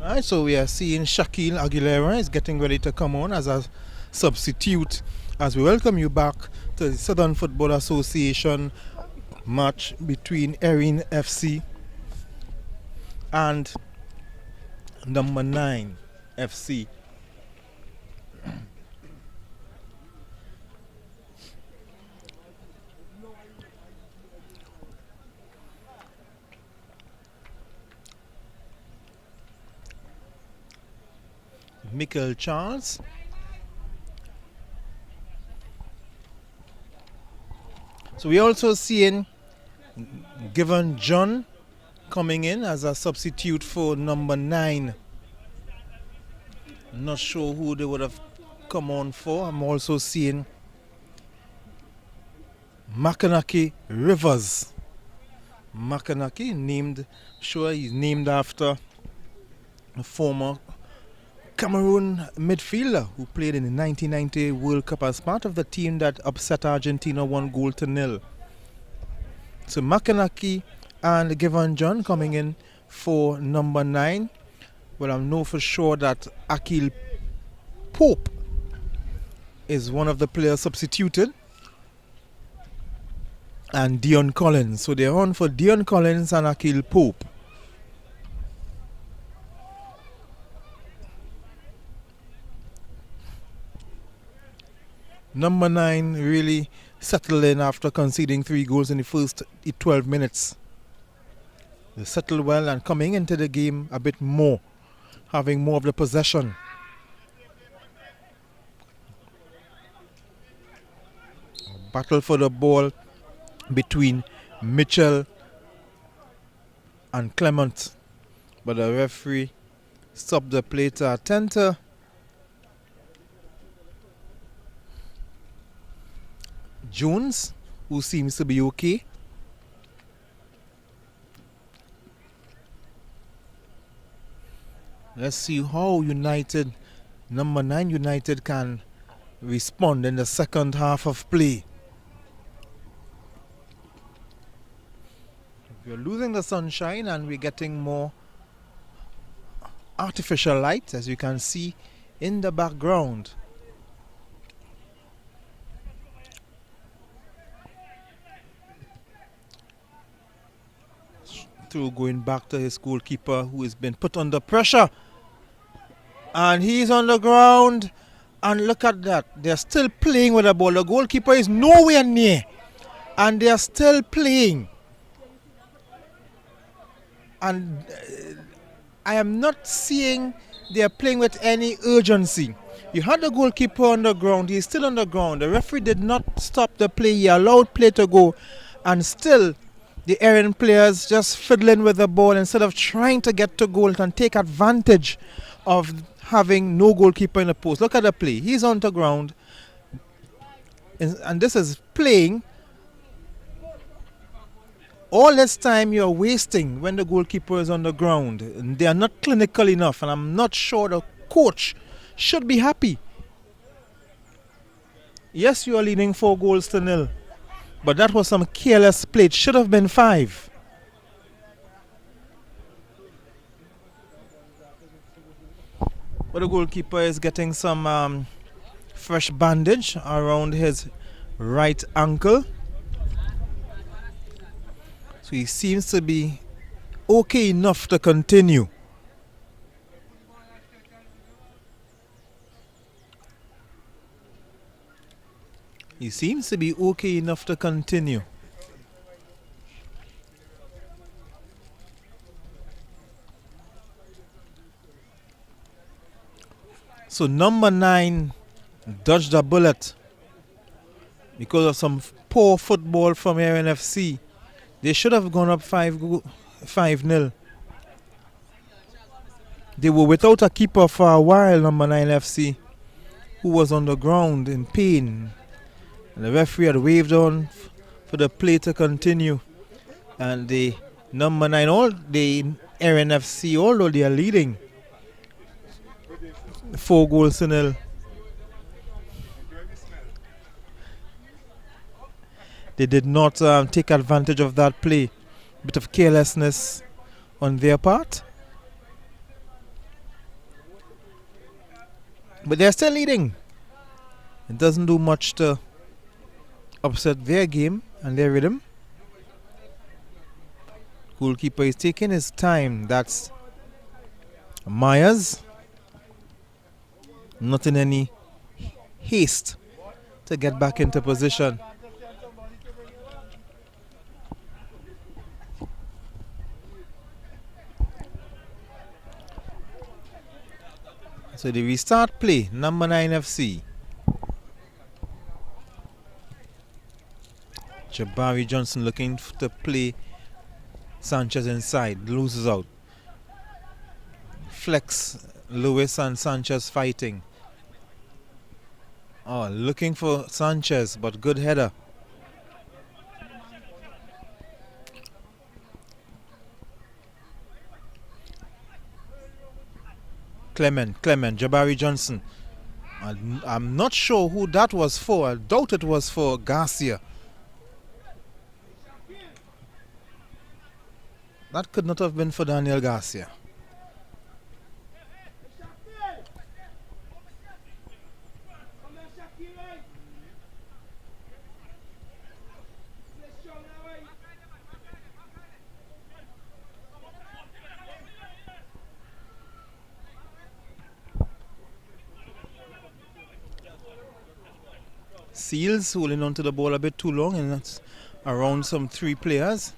Alright, so we are seeing Shaquille Aguilera is getting ready to come on as a substitute as we welcome you back to the Southern Football Association match between Erin FC and number 9 FC. Michael Charles. So we're also seeing Given John coming in as a substitute for number 9. I'm not sure who they would have come on for. I'm also seeing Makanaki Rivers. Makanaki he's named after a former Cameroon midfielder who played in the 1990 World Cup as part of the team that upset Argentina 1-0. So Makanaki and Given John coming in for number 9. Well, I know for sure that Akil Pope is one of the players substituted. And Dion Collins. So they're on for Dion Collins and Akil Pope. Number 9 really settled in after conceding 3 goals in the first 12 minutes. They settled well and coming into the game a bit more, having more of the possession. Battle for the ball between Mitchell and Clement, but the referee stopped the play to attend to Jones, who seems to be okay. Let's see how number 9 United can respond in the second half of play. We're losing the sunshine and we're getting more artificial light, as you can see in the background. Through going back to his goalkeeper, who has been put under pressure. And he's on the ground. And look at that. They're still playing with the ball. The goalkeeper is nowhere near. And they're still playing. And I am not seeing they're playing with any urgency. You had the goalkeeper on the ground. He's still on the ground. The referee did not stop the play. He allowed play to go. And still, the Erin players just fiddling with the ball instead of trying to get to goal and take advantage of having no goalkeeper in the post. Look at the play. He's on the ground. And this is playing. All this time you're wasting when the goalkeeper is on the ground. And they are not clinical enough. And I'm not sure the coach should be happy. Yes, you are leading 4-0. But that was some careless play. It should have been 5. But the goalkeeper is getting some fresh bandage around his right ankle. So he seems to be okay enough to continue. He seems to be okay enough to continue. So number 9 dodged a bullet because of some poor football from Erin FC. They should have gone up 5-0. They were without a keeper for a while, number 9 FC, who was on the ground in pain. And the referee had waved on for the play to continue. And the number 9, the Erin FC, although they are leading 4-0, they did not take advantage of that play. Bit of carelessness on their part. But they're still leading. It doesn't do much to upset their game and their rhythm. Goalkeeper is taking his time. That's Myers. Not in any haste to get back into position. So they restart play. Number 9 FC. Jabari Johnson looking to play Sanchez inside. Loses out. Flex. Lewis and Sanchez fighting. Oh, looking for Sanchez, but good header. Clement, Jabari Johnson. I'm not sure who that was for. I doubt it was for Garcia. That could not have been for Daniel Garcia. Seals holding on to the ball a bit too long, and that's around some 3 players.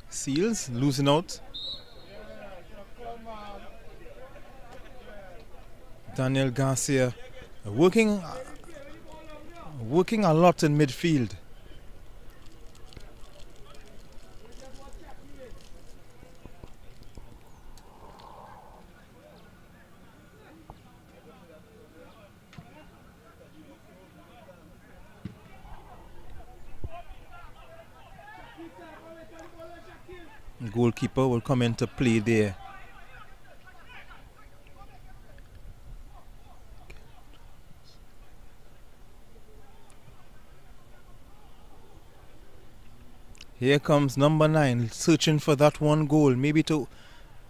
Seals losing out. Daniel Garcia working a lot in midfield. Goalkeeper will come into play there. Here comes number 9 searching for that one goal, maybe two,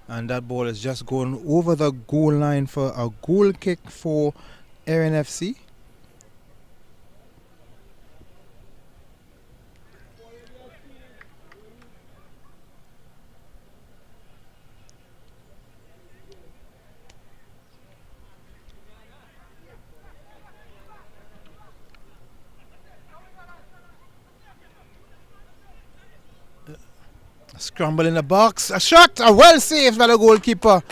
and that ball is just going over the goal line for a goal kick for Erin FC. Scramble in the box, a shot, a well saved by the goalkeeper.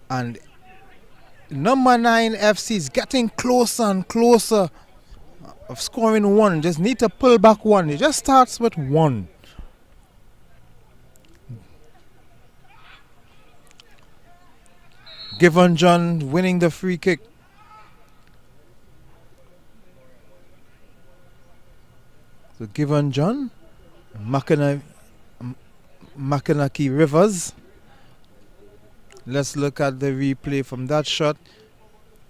And number 9 FC is getting closer and closer of scoring one. Just need to pull back one. It just starts with 1. Given John winning the free kick. So Given John, Makanaki Rivers. Let's look at the replay from that shot.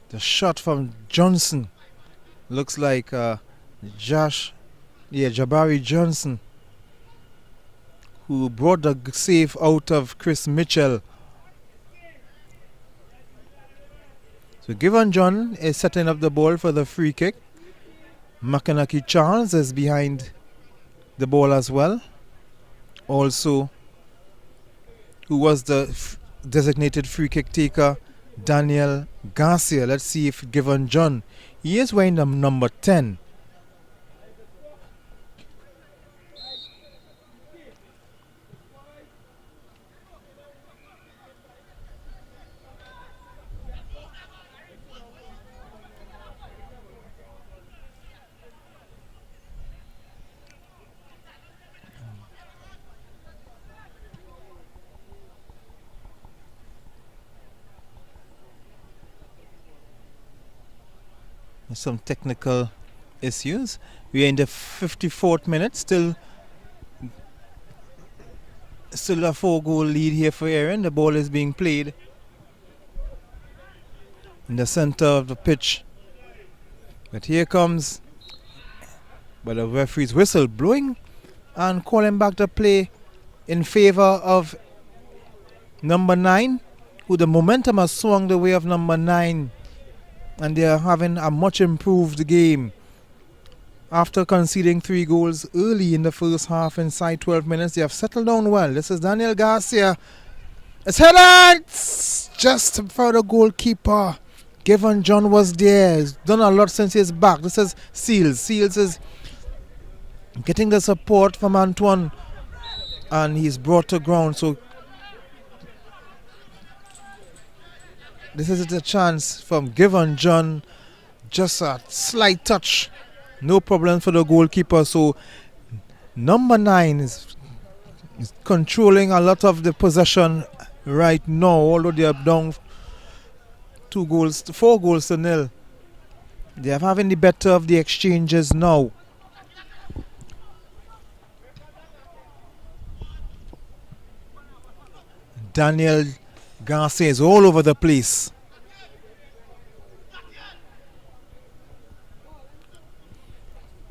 The shot from Johnson looks like Jabari Johnson, who brought the save out of Chris Mitchell. So Given John is setting up the ball for the free kick. Makanaki Charles is behind the ball as well. Also, who was the designated free kick taker, Daniel Garcia. Let's see if Given John, he is wearing the number 10. Some technical issues. We are in the 54th minute. Still a 4-goal lead here for Erin. The ball is being played in the center of the pitch. But here comes, but the referee's whistle blowing and calling back the play in favor of number 9, who the momentum has swung the way of number 9, and they are having a much improved game. After conceding 3 goals early in the first half inside 12 minutes, they have settled down well. This is Daniel Garcia. It's headed just for the goalkeeper. Given John was there. He's done a lot since he's back. This is Seals. Seals is getting the support from Antoine, and he's brought to ground. So this is a chance from Given John. Just a slight touch. No problem for the goalkeeper. So number 9 is controlling a lot of the possession right now, although they are down 4 goals to nil. They are having the better of the exchanges now. Daniel Garcia is all over the place.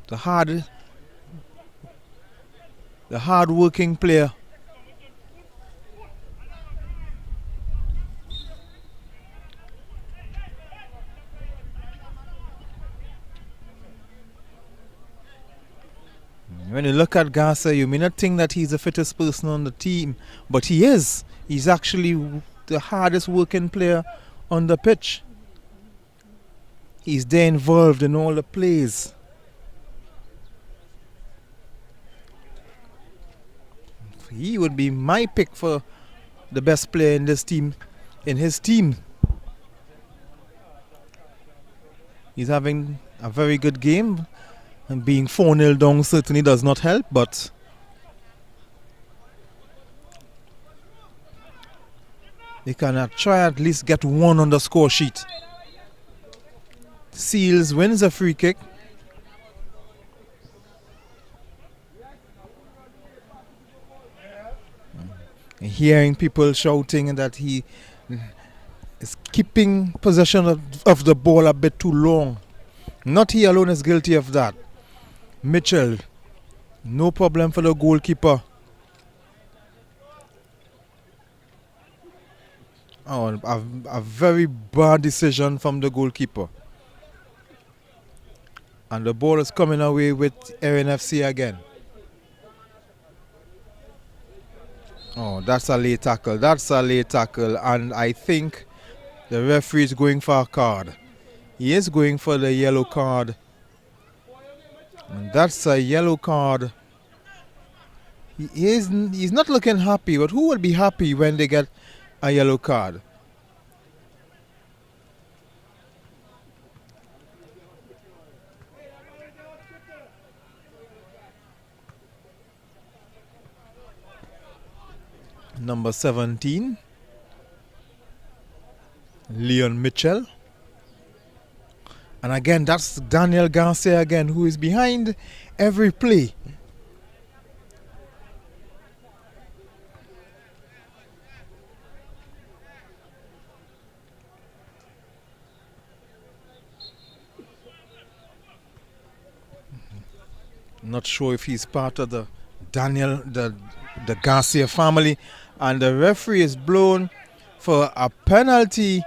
The hard-working player. When you look at Garcia, you may not think that he's the fittest person on the team, but he is. He's actually the hardest working player on the pitch. He's there involved in all the plays. He would be my pick for the best player in this team, in his team. He's having a very good game, and being 4-0 down certainly does not help, but they can try at least get 1 on the score sheet. Seals wins a free kick. Hearing people shouting that he is keeping possession of the ball a bit too long. Not he alone is guilty of that. Mitchell, no problem for the goalkeeper. Oh, a very bad decision from the goalkeeper. And the ball is coming away with Erin F.C. again. Oh, that's a late tackle. That's a late tackle. And I think the referee is going for a card. He is going for the yellow card. And that's a yellow card. He's not looking happy, but who will be happy when they get a yellow card? Number 17, Leon Mitchell. And again, that's Daniel Garcia again, who is behind every play. Not sure if he's part of the Garcia family. And the referee is blown for a penalty.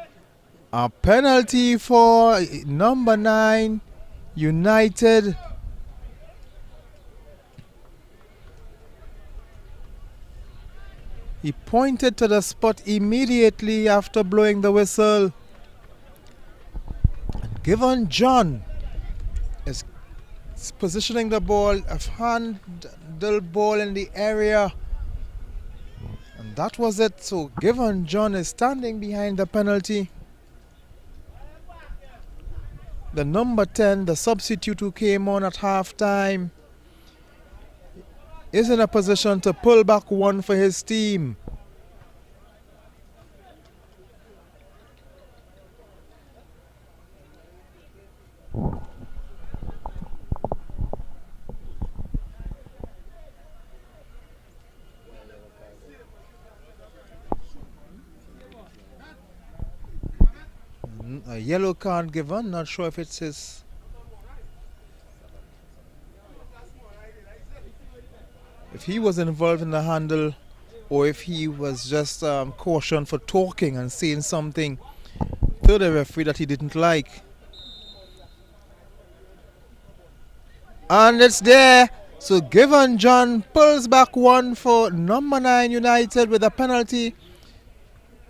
A penalty for number 9, United. He pointed to the spot immediately after blowing the whistle. And Given John is positioning the ball, a handle ball in the area. And that was it. So Given John is standing behind the penalty. The number 10, the substitute who came on at half time, is in a position to pull back 1 for his team. A yellow card given, not sure if it's his. if he was involved in the handle or if he was just cautioned for talking and saying something to the referee that he didn't like. And it's there. So Given John pulls back one for number 9 United with a penalty.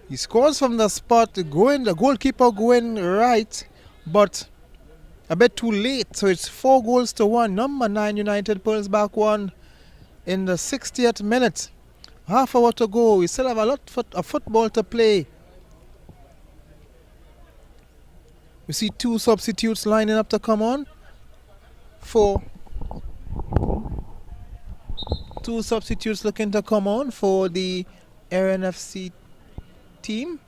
He scores from the spot, the goalkeeper going right, but a bit too late. So it's 4-1. Number 9 United pulls back one in the 60th minute. Half hour to go. We still have a lot of football to play. We see 2 substitutes lining up to come on. 2 substitutes looking to come on for the Erin F.C. team.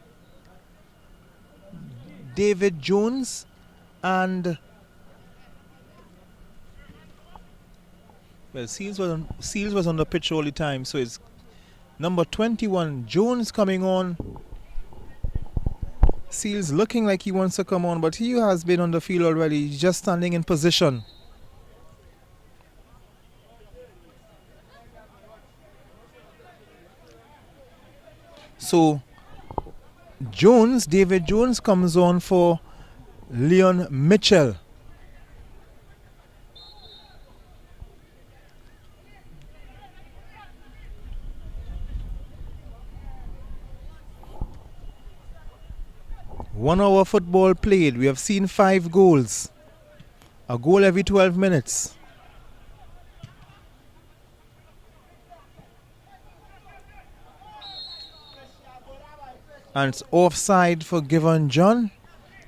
David Jones and Seals was on the pitch all the time, so it's number 21 Jones coming on. Seals looking like he wants to come on, but he has been on the field already. He's just standing in position. So David Jones comes on for Leon Mitchell. One hour football played. We have seen 5 goals. A goal every 12 minutes. And it's offside for Given John.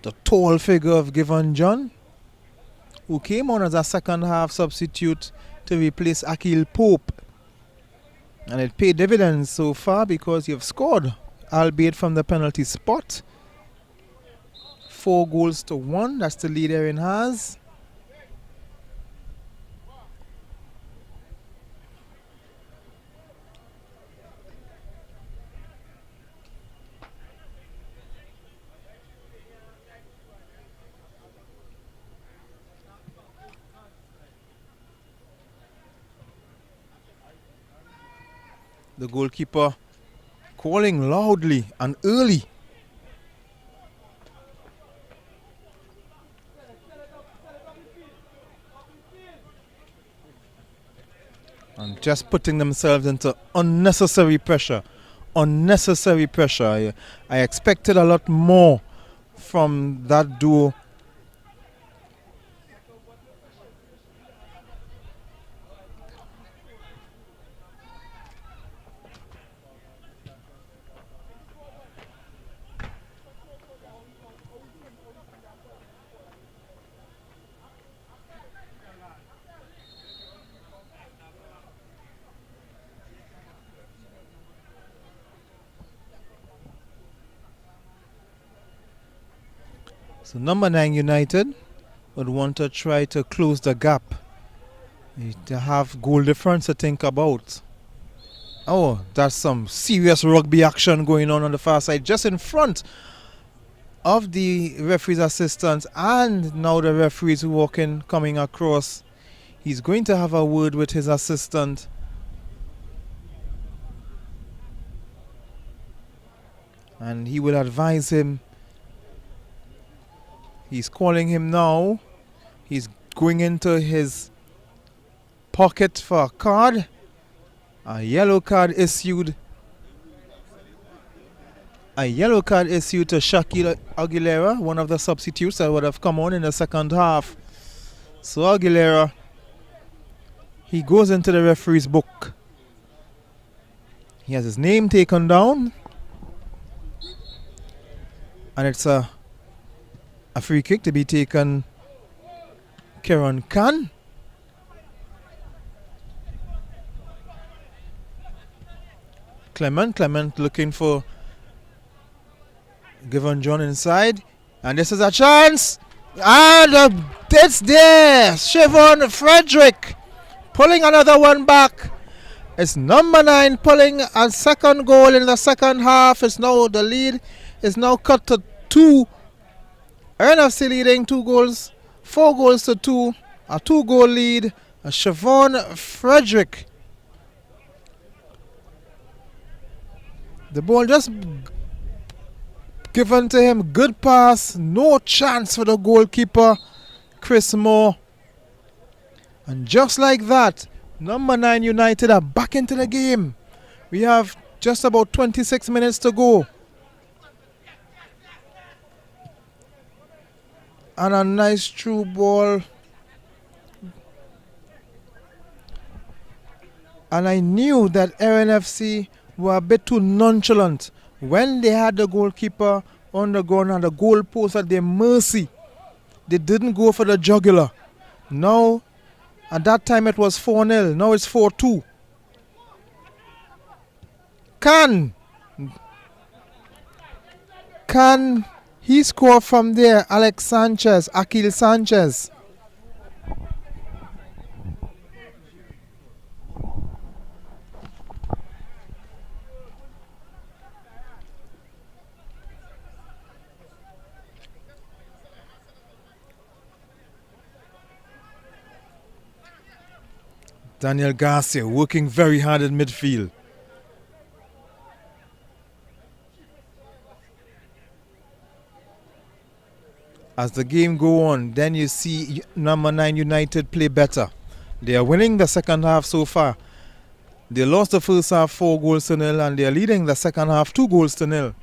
The tall figure of Given John, who came on as a second half substitute to replace Akil Pope. And it paid dividends so far because you've scored, albeit from the penalty spot. 4-1. That's the lead Erin has. The goalkeeper calling loudly and early. And just putting themselves into unnecessary pressure. I expected a lot more from that duo. So number 9 United would want to try to close the gap. They have goal difference to think about. Oh, that's some serious rugby action going on the far side, just in front of the referee's assistant, and now the referee's coming across. He's going to have a word with his assistant. And he will advise him. He's calling him now. He's going into his pocket for a card. A yellow card issued. A yellow card issued to Shaquille Aguilera, one of the substitutes that would have come on in the second half. So Aguilera, he goes into the referee's book. He has his name taken down. And it's a free kick to be taken. Kieran Khan. Clement looking for Given John inside. And this is a chance. And it's there. Siobhan Frederick pulling another one back. It's number 9 pulling a second goal in the second half. It's now the lead is now cut to 2. Erin F.C. leading 4-2. A 2-goal lead. Siobhan Frederick The ball just given to him. Good pass. No chance for the goalkeeper, Chris Moore. And just like that, number 9 United are back into the game. We have just about 26 minutes to go. And a nice through ball. And I knew that Erin F.C. were a bit too nonchalant when they had the goalkeeper on the ground and the goal post at their mercy. They didn't go for the jugular. Now, at that time it was 4-0. Now it's 4-2. Can he score from there? Akil Sanchez. Daniel Garcia working very hard in midfield. As the game go on, then you see number 9 United play better. They are winning the second half so far. They lost the first half 4-0 and they are leading the second half 2-0.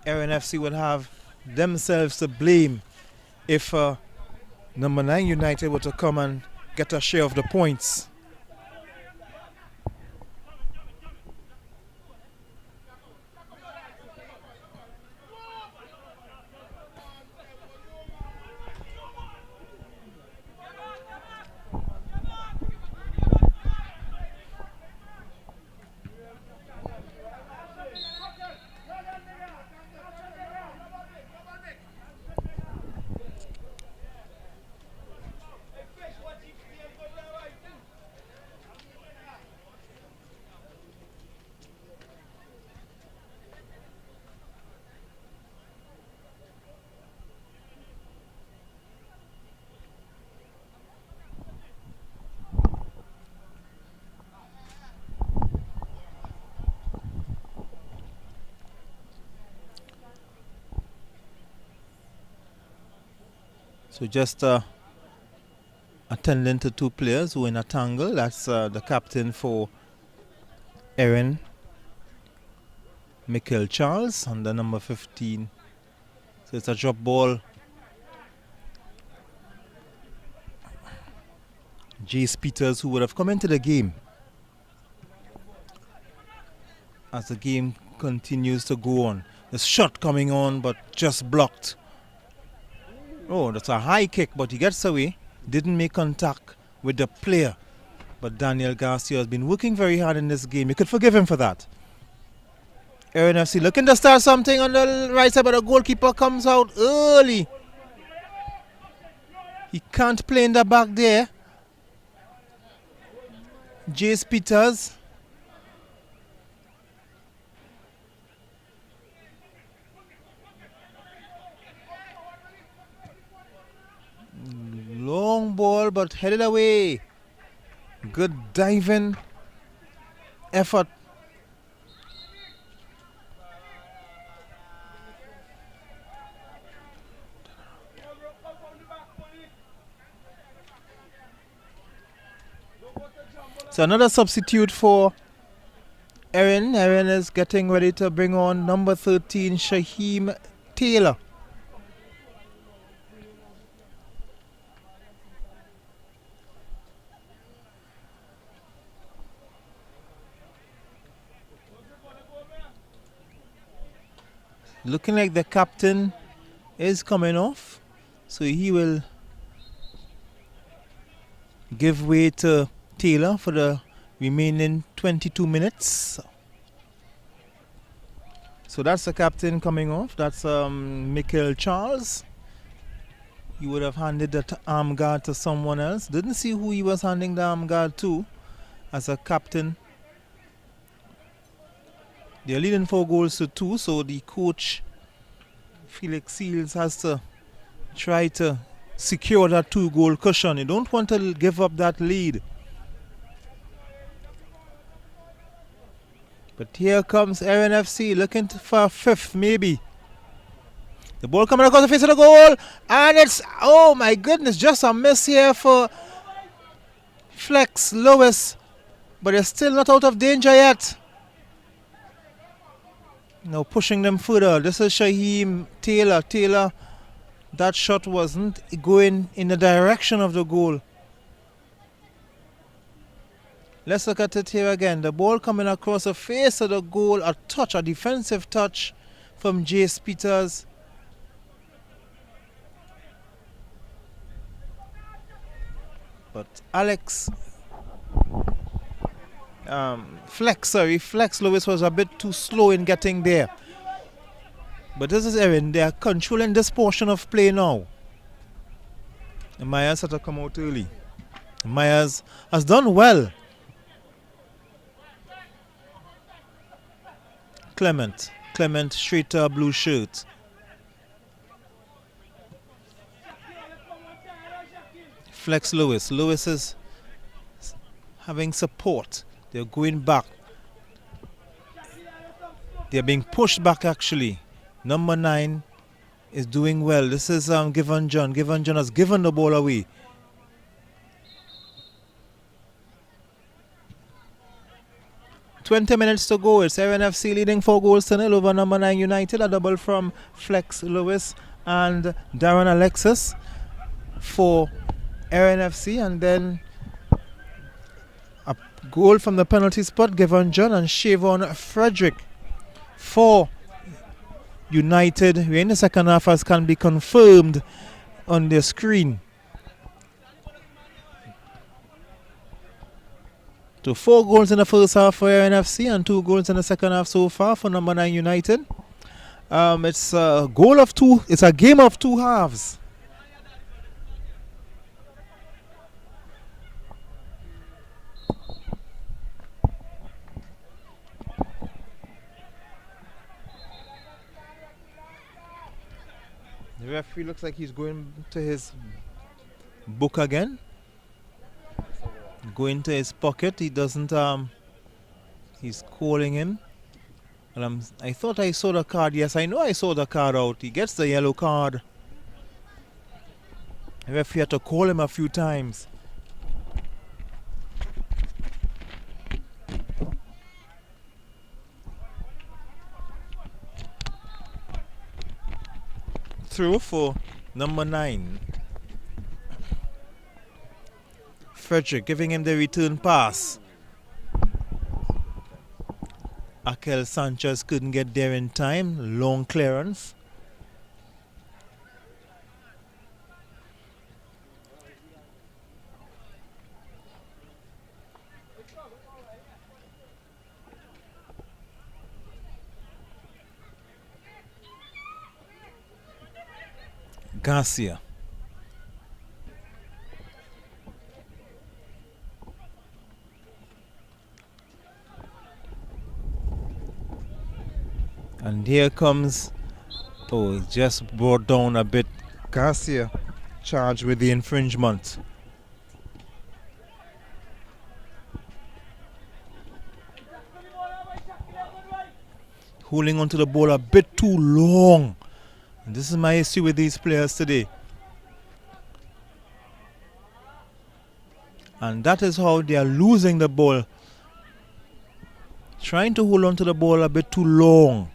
Erin FC would have themselves to blame if number 9 United were to come and get a share of the points. So just attending to two players who are in a tangle. That's the captain for Erin, Michael Charles, and the number 15. So it's a drop ball. Jace Peters, who would have come into the game as the game continues to go on. The shot coming on, but just blocked. Oh, that's a high kick, but he gets away. Didn't make contact with the player. But Daniel Garcia has been working very hard in this game. You could forgive him for that. Erin FC looking to start something on the right side, but the goalkeeper comes out early. He can't play in the back there. Jace Peters. Long ball, but headed away. Good diving effort. So another substitute for Erin. Erin is getting ready to bring on number 13, Shaheem Taylor. Looking like the captain is coming off, so he will give way to Taylor for the remaining 22 minutes. So that's the captain coming off. That's Michael Charles. He would have handed the arm guard to someone else. Didn't see who he was handing the arm guard to as a captain. They're leading 4-2, so the coach, Felix Seals, has to try to secure that 2-goal cushion. You don't want to give up that lead. But here comes Erin F.C. looking for a fifth, maybe. The ball coming across the face of the goal. And it's, oh my goodness, just a miss here for Flex Lewis. But they're still not out of danger yet. Now pushing them further. This is Shaheem Taylor. Taylor, that shot wasn't going in the direction of the goal. Let's look at it here again. The ball coming across the face of the goal. A touch, a defensive touch from Jace Peters. But Alex, Flex Lewis was a bit too slow in getting there. But this is Erin. They are controlling this portion of play now. And Myers had to come out early. Myers has done well. Clement straight to a blue shirt. Flex Lewis is having support. They're going back. They're being pushed back actually. Number 9 is doing well. This is Given John. Given John has given the ball away. "20 minutes to go. It's Erin FC leading 4-0 over number 9 United. A double from Flex Lewis and Darren Alexis for Erin FC. And then a goal from the penalty spot. Given John and Shavon Frederick for United. We're in the second half as can be confirmed on the screen. So 4 goals in the first half for Erin FC and 2 goals in the second half so far for number 9 United. It's a goal of 2. It's a game of 2 halves. The referee looks like he's going to his book again. Going to his pocket. He doesn't he's calling him. Well, I thought I saw the card. Yes, I know I saw the card out. He gets the yellow card. The referee had to call him a few times. Through for number 9. Frederick giving him the return pass. Akel Sanchez couldn't get there in time. Long clearance. Garcia. And here comes, oh, it just brought down a bit. Garcia charged with the infringement. Holding onto the ball a bit too long. And this is my issue with these players today. And that is how they are losing the ball. Trying to hold on to the ball a bit too long.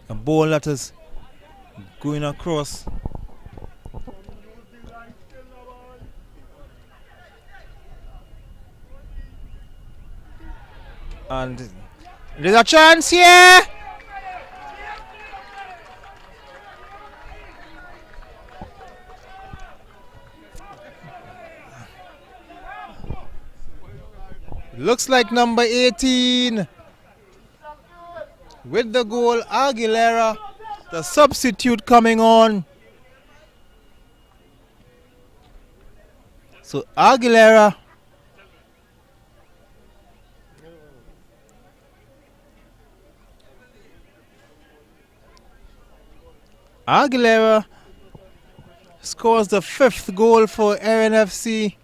A ball that is going across. And there's a chance here. Looks like number 18 with the goal, Aguilera, the substitute coming on. So Aguilera scores the 5th goal for Erin F.C.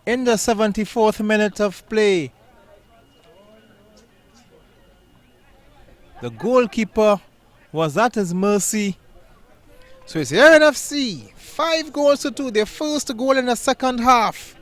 in the 74th minute of play. The goalkeeper was at his mercy. So it's Erin F.C. 5 goals to 2. Their first goal in the second half.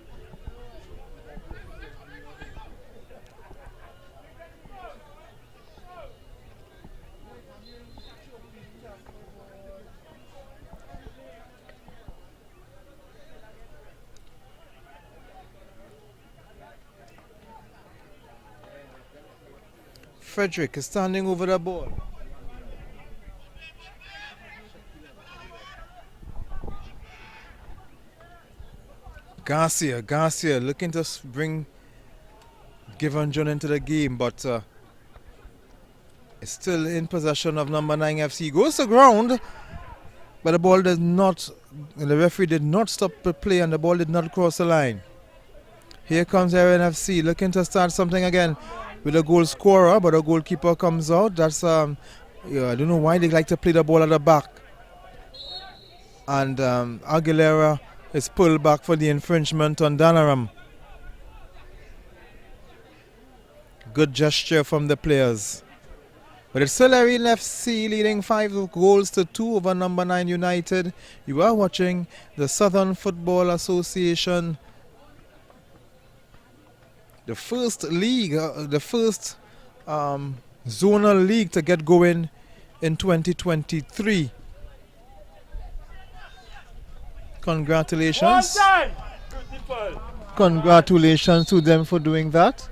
Frederick is standing over the ball. Garcia looking to bring Given John into the game, but it's still in possession of number 9 FC. Goes to ground, but the ball does not, the referee did not stop the play and the ball did not cross the line. Here comes Erin FC looking to start something again with a goal scorer, but the goalkeeper comes out. That's I don't know why they like to play the ball at the back. And Aguilera is pulled back for the infringement on Danaram. Good gesture from the players. But it's still Erin FC leading 5 goals to 2 over number 9 United. You are watching the Southern Football Association, the first league, the first zonal league to get going in 2023. Congratulations. Congratulations to them for doing that.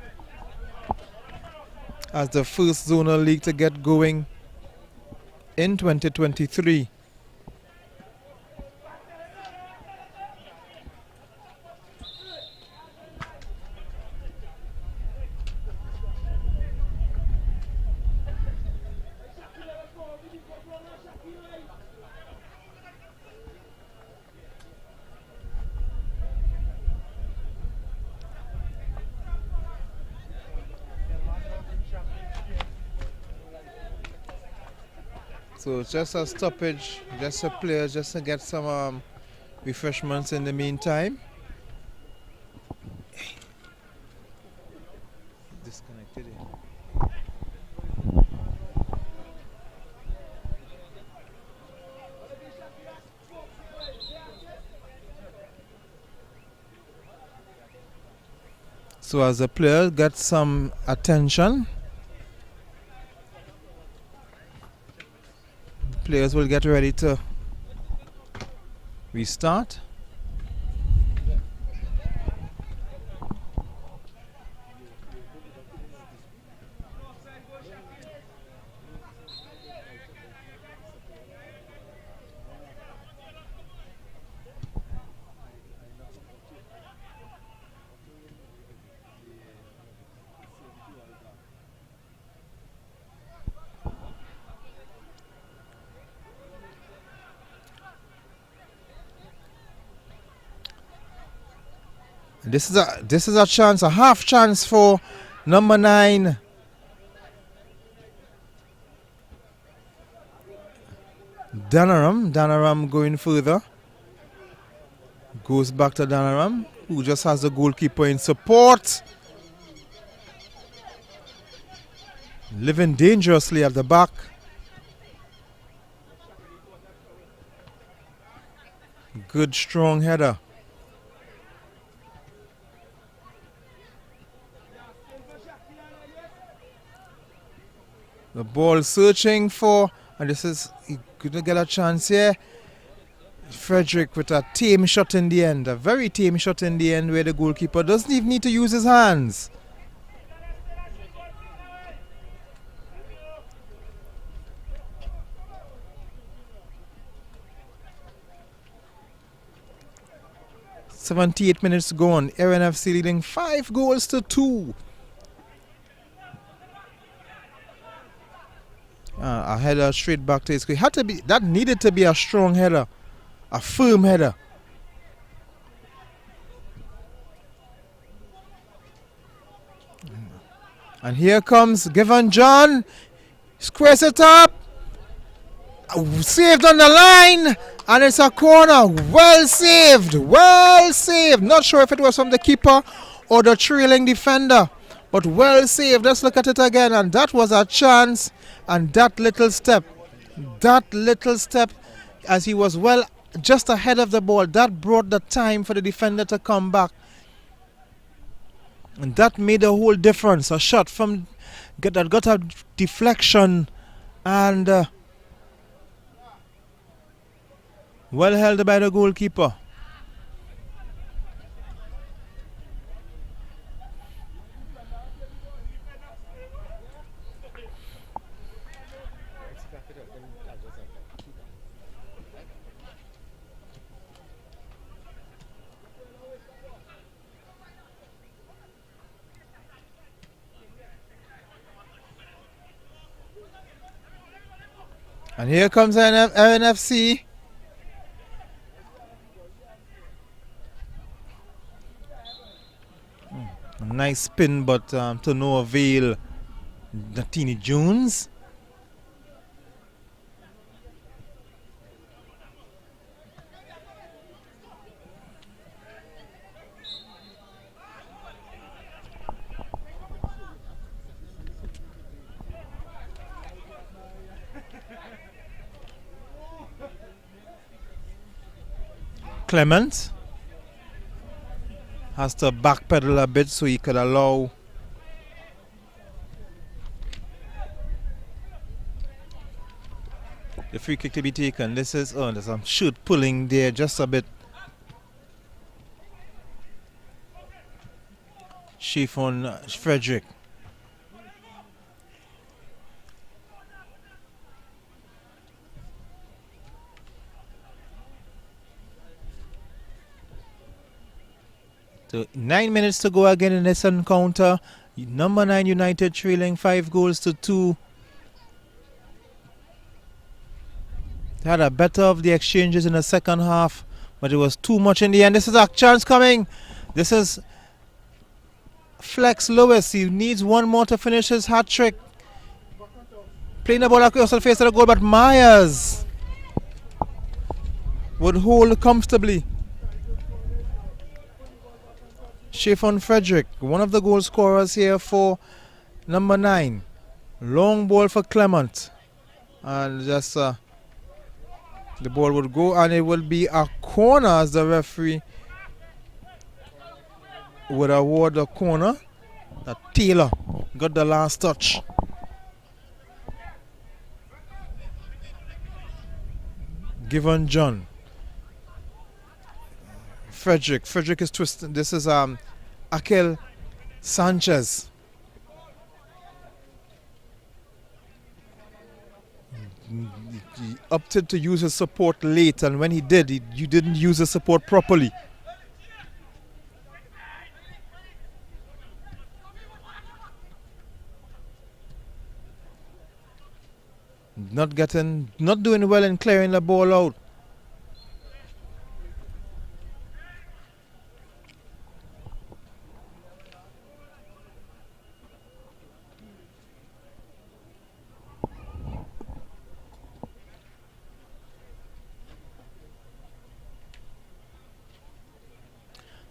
As the first zonal league to get going in 2023. So just a stoppage, just a player, just to get some refreshments in the meantime. Disconnected it. So as the player gets some attention, players will get ready to restart. This is a chance, a half chance for number 9. Danaram going further. Goes back to Danaram, who just has the goalkeeper in support. Living dangerously at the back. Good strong header. The ball searching for, and this is, he couldn't get a chance here. Frederick with a tame shot in the end, a very tame shot in the end where the goalkeeper doesn't even need to use his hands. "78 minutes gone. Erin FC leading 5 goals to 2. A header straight back to his goal. That needed to be a strong header, a firm header. And here comes Given John, squares it up, saved on the line, And it's a corner. Well saved. Well saved. Not sure if it was from the keeper or the trailing defender. But well saved. Let's look at it again. And that was a chance. And that little step, as he was well just ahead of the ball, that brought the time for the defender to come back. And that made a whole difference. A shot from that got a deflection and well held by the goalkeeper. And here comes Erin F.C. Nice spin, but to no avail. Natini Jones. Clement has to backpedal a bit so he could allow the free kick to be taken. This is there's some shoot pulling there just a bit. Chiffon Frederick. So 9 minutes to go again in this encounter. Number 9 United trailing 5-2. They had a better of the exchanges in the second half, but it was too much in the end. This is a chance coming. This is Flex Lewis. He needs one more to finish his hat trick. Playing the ball across the face of the goal, but Myers would hold comfortably. Chiffon Frederick, one of the goal scorers here for number 9. Long ball for Clement. And just the ball would go and it will be a corner as the referee would award the corner. That Taylor got the last touch. Given John. Frederick is twisting. This is Akel Sanchez. He opted to use his support late, and when he did, you didn't use his support properly. Not doing well in clearing the ball out.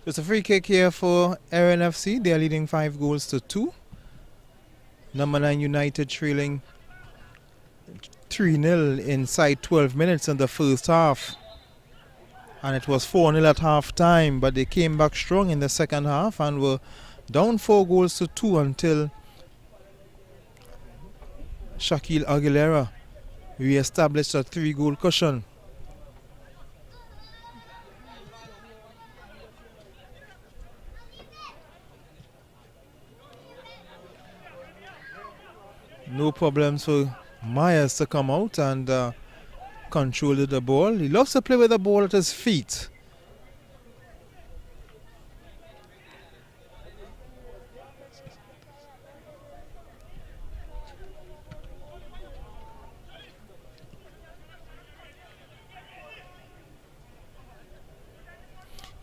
It's a free kick here for Erin F.C. They are leading 5-2. Number 9 United trailing 3-0 inside 12 minutes in the first half. And it was 4-0 at half time, but they came back strong in the second half and were down 4-2 until Shaquille Aguilera re-established a 3-goal cushion. No problems for Myers to come out and control the ball. He loves to play with the ball at his feet.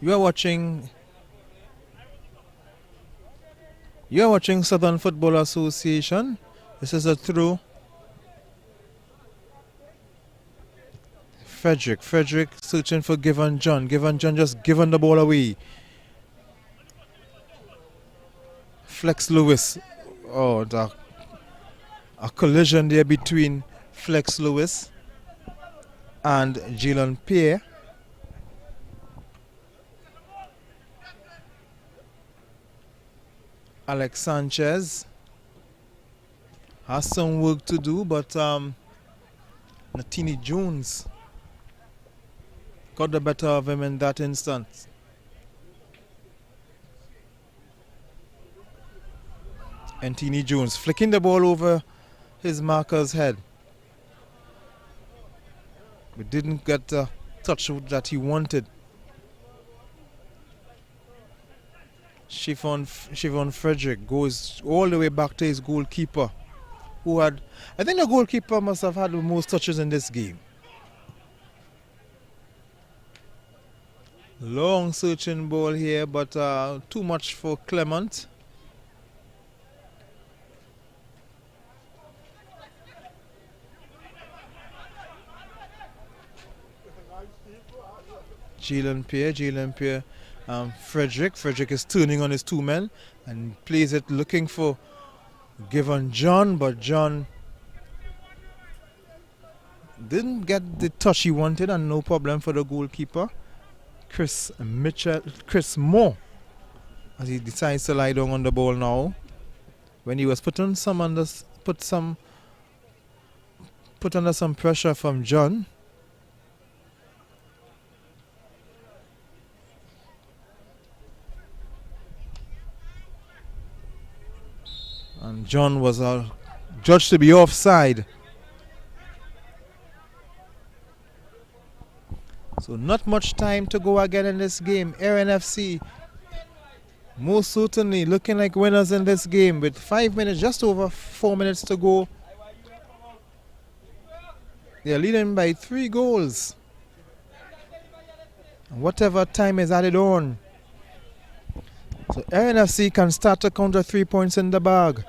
You are watching Southern Football Association. This is a throw. Frederick. Frederick searching for Given John. Given John just giving the ball away. Flex Lewis. Oh, a collision there between Flex Lewis and Jalen Pierre. Alex Sanchez has some work to do, but Natini Jones got the better of him in that instance. Antini Jones flicking the ball over his marker's head. But didn't get the touch that he wanted. Siobhan Frederick goes all the way back to his goalkeeper, who had, I think the goalkeeper must have had the most touches in this game. Long searching ball here, but too much for Clement. Jalen Pierre, Frederick is turning on his two men and plays it looking for Given John, but John didn't get the touch he wanted, and no problem for the goalkeeper, Chris Moore, as he decides to lie down on the ball now. When he was put under some pressure from John. And John was judged to be offside. So not much time to go again in this game. Erin F.C. most certainly looking like winners in this game with 5 minutes, just over 4 minutes to go. They are leading by 3 goals. And whatever time is added on. So Erin F.C. can start to counter 3 points in the bag.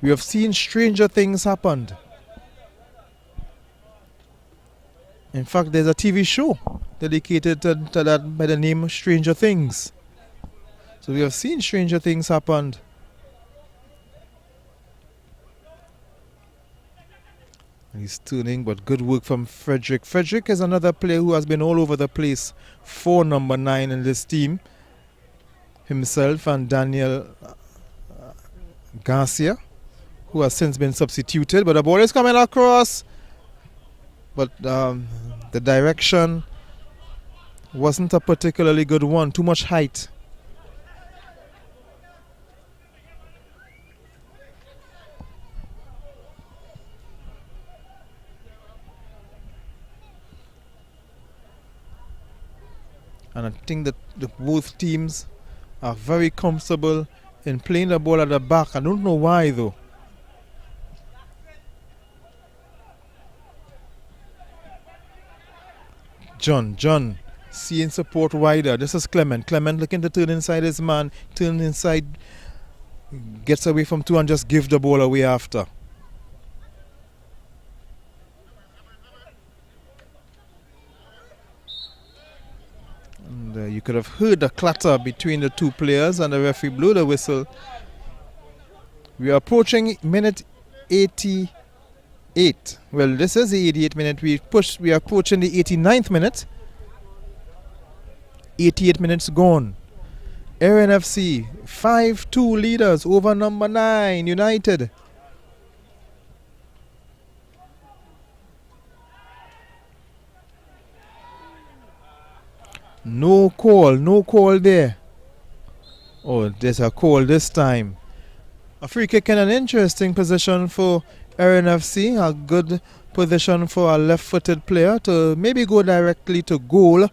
We have seen stranger things happened. In fact, there's a TV show dedicated to that by the name Stranger Things. So we have seen stranger things happen. He's turning, but good work from Frederick. Frederick is another player who has been all over the place for number 9 in this team. Himself and Daniel Garcia, who has since been substituted. But the ball is coming across. But the direction wasn't a particularly good one. Too much height. And I think that both teams are very comfortable in playing the ball at the back. I don't know why though. John, seeing support wider. This is Clement. Clement looking to turn inside his man. Turn inside, gets away from 2 and just give the ball away after. And you could have heard the clatter between the 2 players, and the referee blew the whistle. We are approaching minute 88. Well, this is the 88th minute. We are approaching the 89th minute. 88 minutes gone. Erin F.C. 5-2 leaders over number 9 United. No call there. Oh, there's a call this time. A free kick in an interesting position for Erin F.C. A good position for a left-footed player to maybe go directly to goal.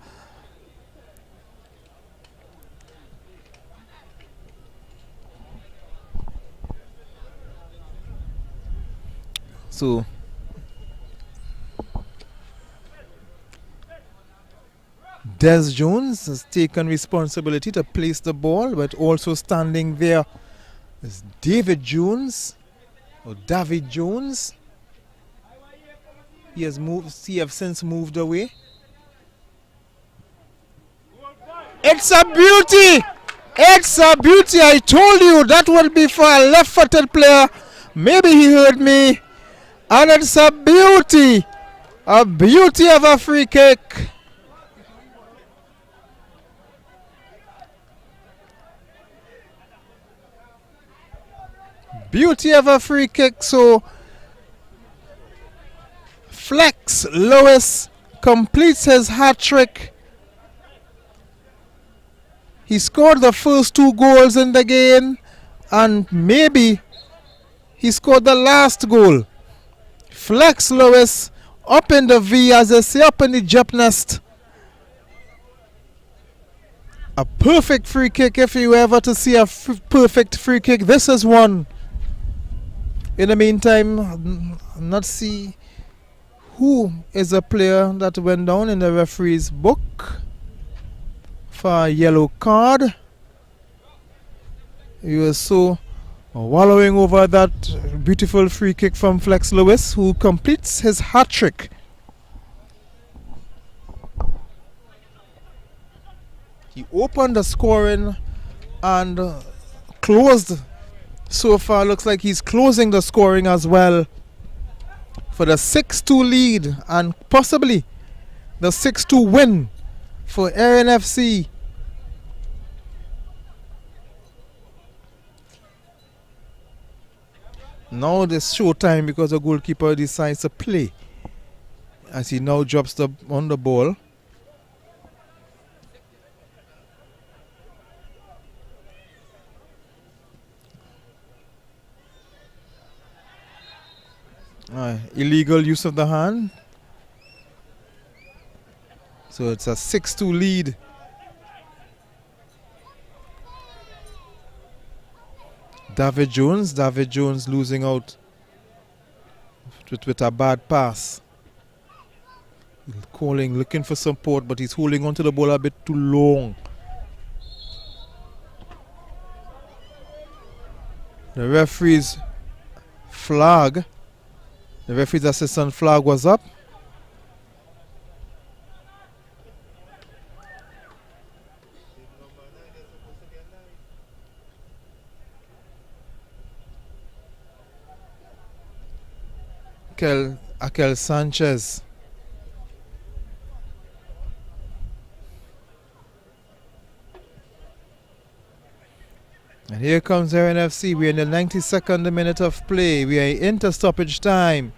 So Des Jones has taken responsibility to place the ball, but also standing there is David Jones. He have since moved away. It's a beauty! It's a beauty! I told you that would be for a left-footed player. Maybe he heard me. And it's a beauty! A beauty of a free kick. Beauty of a free kick. So Flex Lewis completes his hat trick. He scored the first 2 goals in the game, and maybe he scored the last goal. Flex Lewis up in the V, as they say, up in the gymnast. A perfect free kick. If you ever to see a perfect free kick, this is one. In the meantime, I'm not see who is a player that went down in the referee's book for a yellow card. He was so wallowing over that beautiful free kick from Flex Lewis, who completes his hat trick. He opened the scoring and closed. So far looks like he's closing the scoring as well for the 6-2 lead and possibly the 6-2 win for Erin FC. Now it's showtime because the goalkeeper decides to play as he now drops on the ball. Illegal use of the hand. So it's a 6-2 lead. David Jones losing out with a bad pass. Calling, looking for support, but he's holding on to the ball a bit too long. The referee's flag, the referee's assistant flag was up. Akel Sanchez. And here comes Erin FC. We're in the 92nd minute of play. We are into stoppage time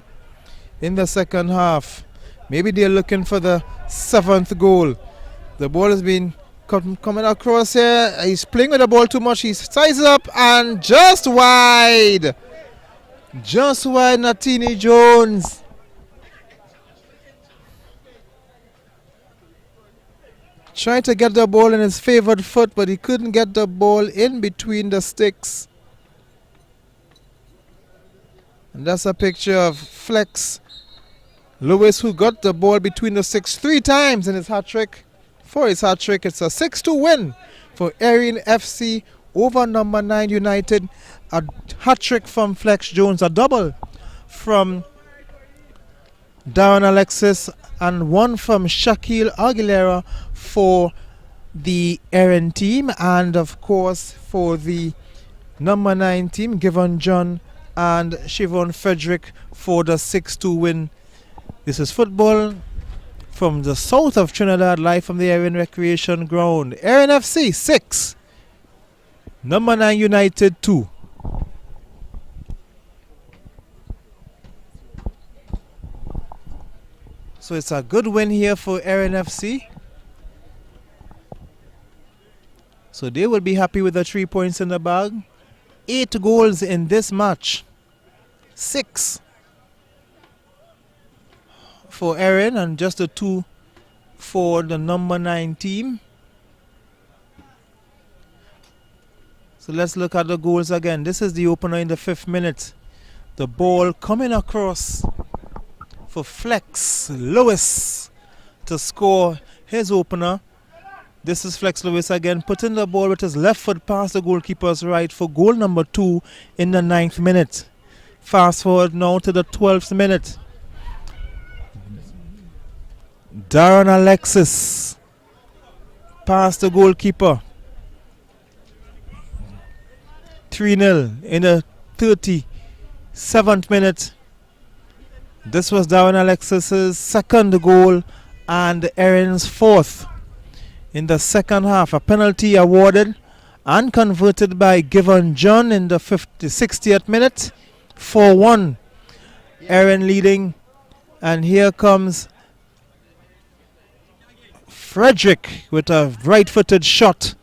in the second half. Maybe they're looking for the 7th goal. The ball has been coming across here. He's playing with the ball too much. He sizes up and just wide. Just wide, Natini Jones. Trying to get the ball in his favored foot, but he couldn't get the ball in between the sticks. And that's a picture of Flex Lewis, who got the ball between the sticks 3 times in his hat trick. For his hat trick, it's a 6-2 win for Erin FC over number 9 United. A hat trick from Flex Jones, a double from Darren Alexis, and one from Shaquille Aguilera for the Erin team, and of course for the number 9 team, Given John and Siobhan Frederick, for the 6-2 win. This is football from the south of Trinidad, live from the Erin Recreation Ground. Erin FC 6, number 9 United 2. So it's a good win here for Erin FC. So they will be happy with the 3 points in the bag. 8 goals in this match. 6 for Erin and just the 2 for the number 9 team. So let's look at the goals again. This is the opener in the 5th minute. The ball coming across for Flex Lewis to score his opener. This is Flex Lewis again, putting the ball with his left foot past the goalkeeper's right for goal number 2 in the 9th minute. Fast forward now to the 12th minute. Darren Alexis past the goalkeeper. 3-0 in the 37th minute. This was Darren Alexis's second goal and Erin's fourth in the second half. A penalty awarded and converted by Given John in the 60th minute. 4-1. Erin leading. And here comes Frederick with a right-footed shot.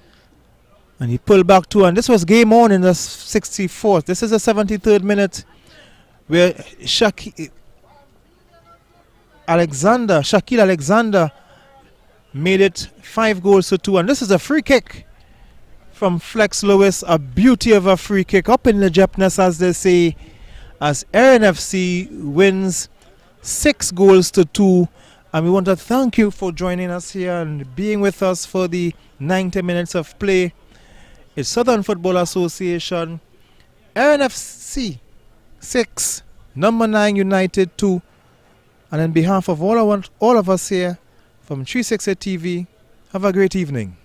And he pulled back two. And this was game on in the 64th. This is the 73rd minute where Shaquille Alexander made it 5-2. And this is a free kick from Flex Lewis. A beauty of a free kick. Up in the Jepness, as they say, as Erin F.C. wins 6-2. And we want to thank you for joining us here and being with us for the 90 minutes of play. It's Southern Football Association, Erin F.C. 6, number 9 United 2. And on behalf of all of us here from 360 TV, have a great evening.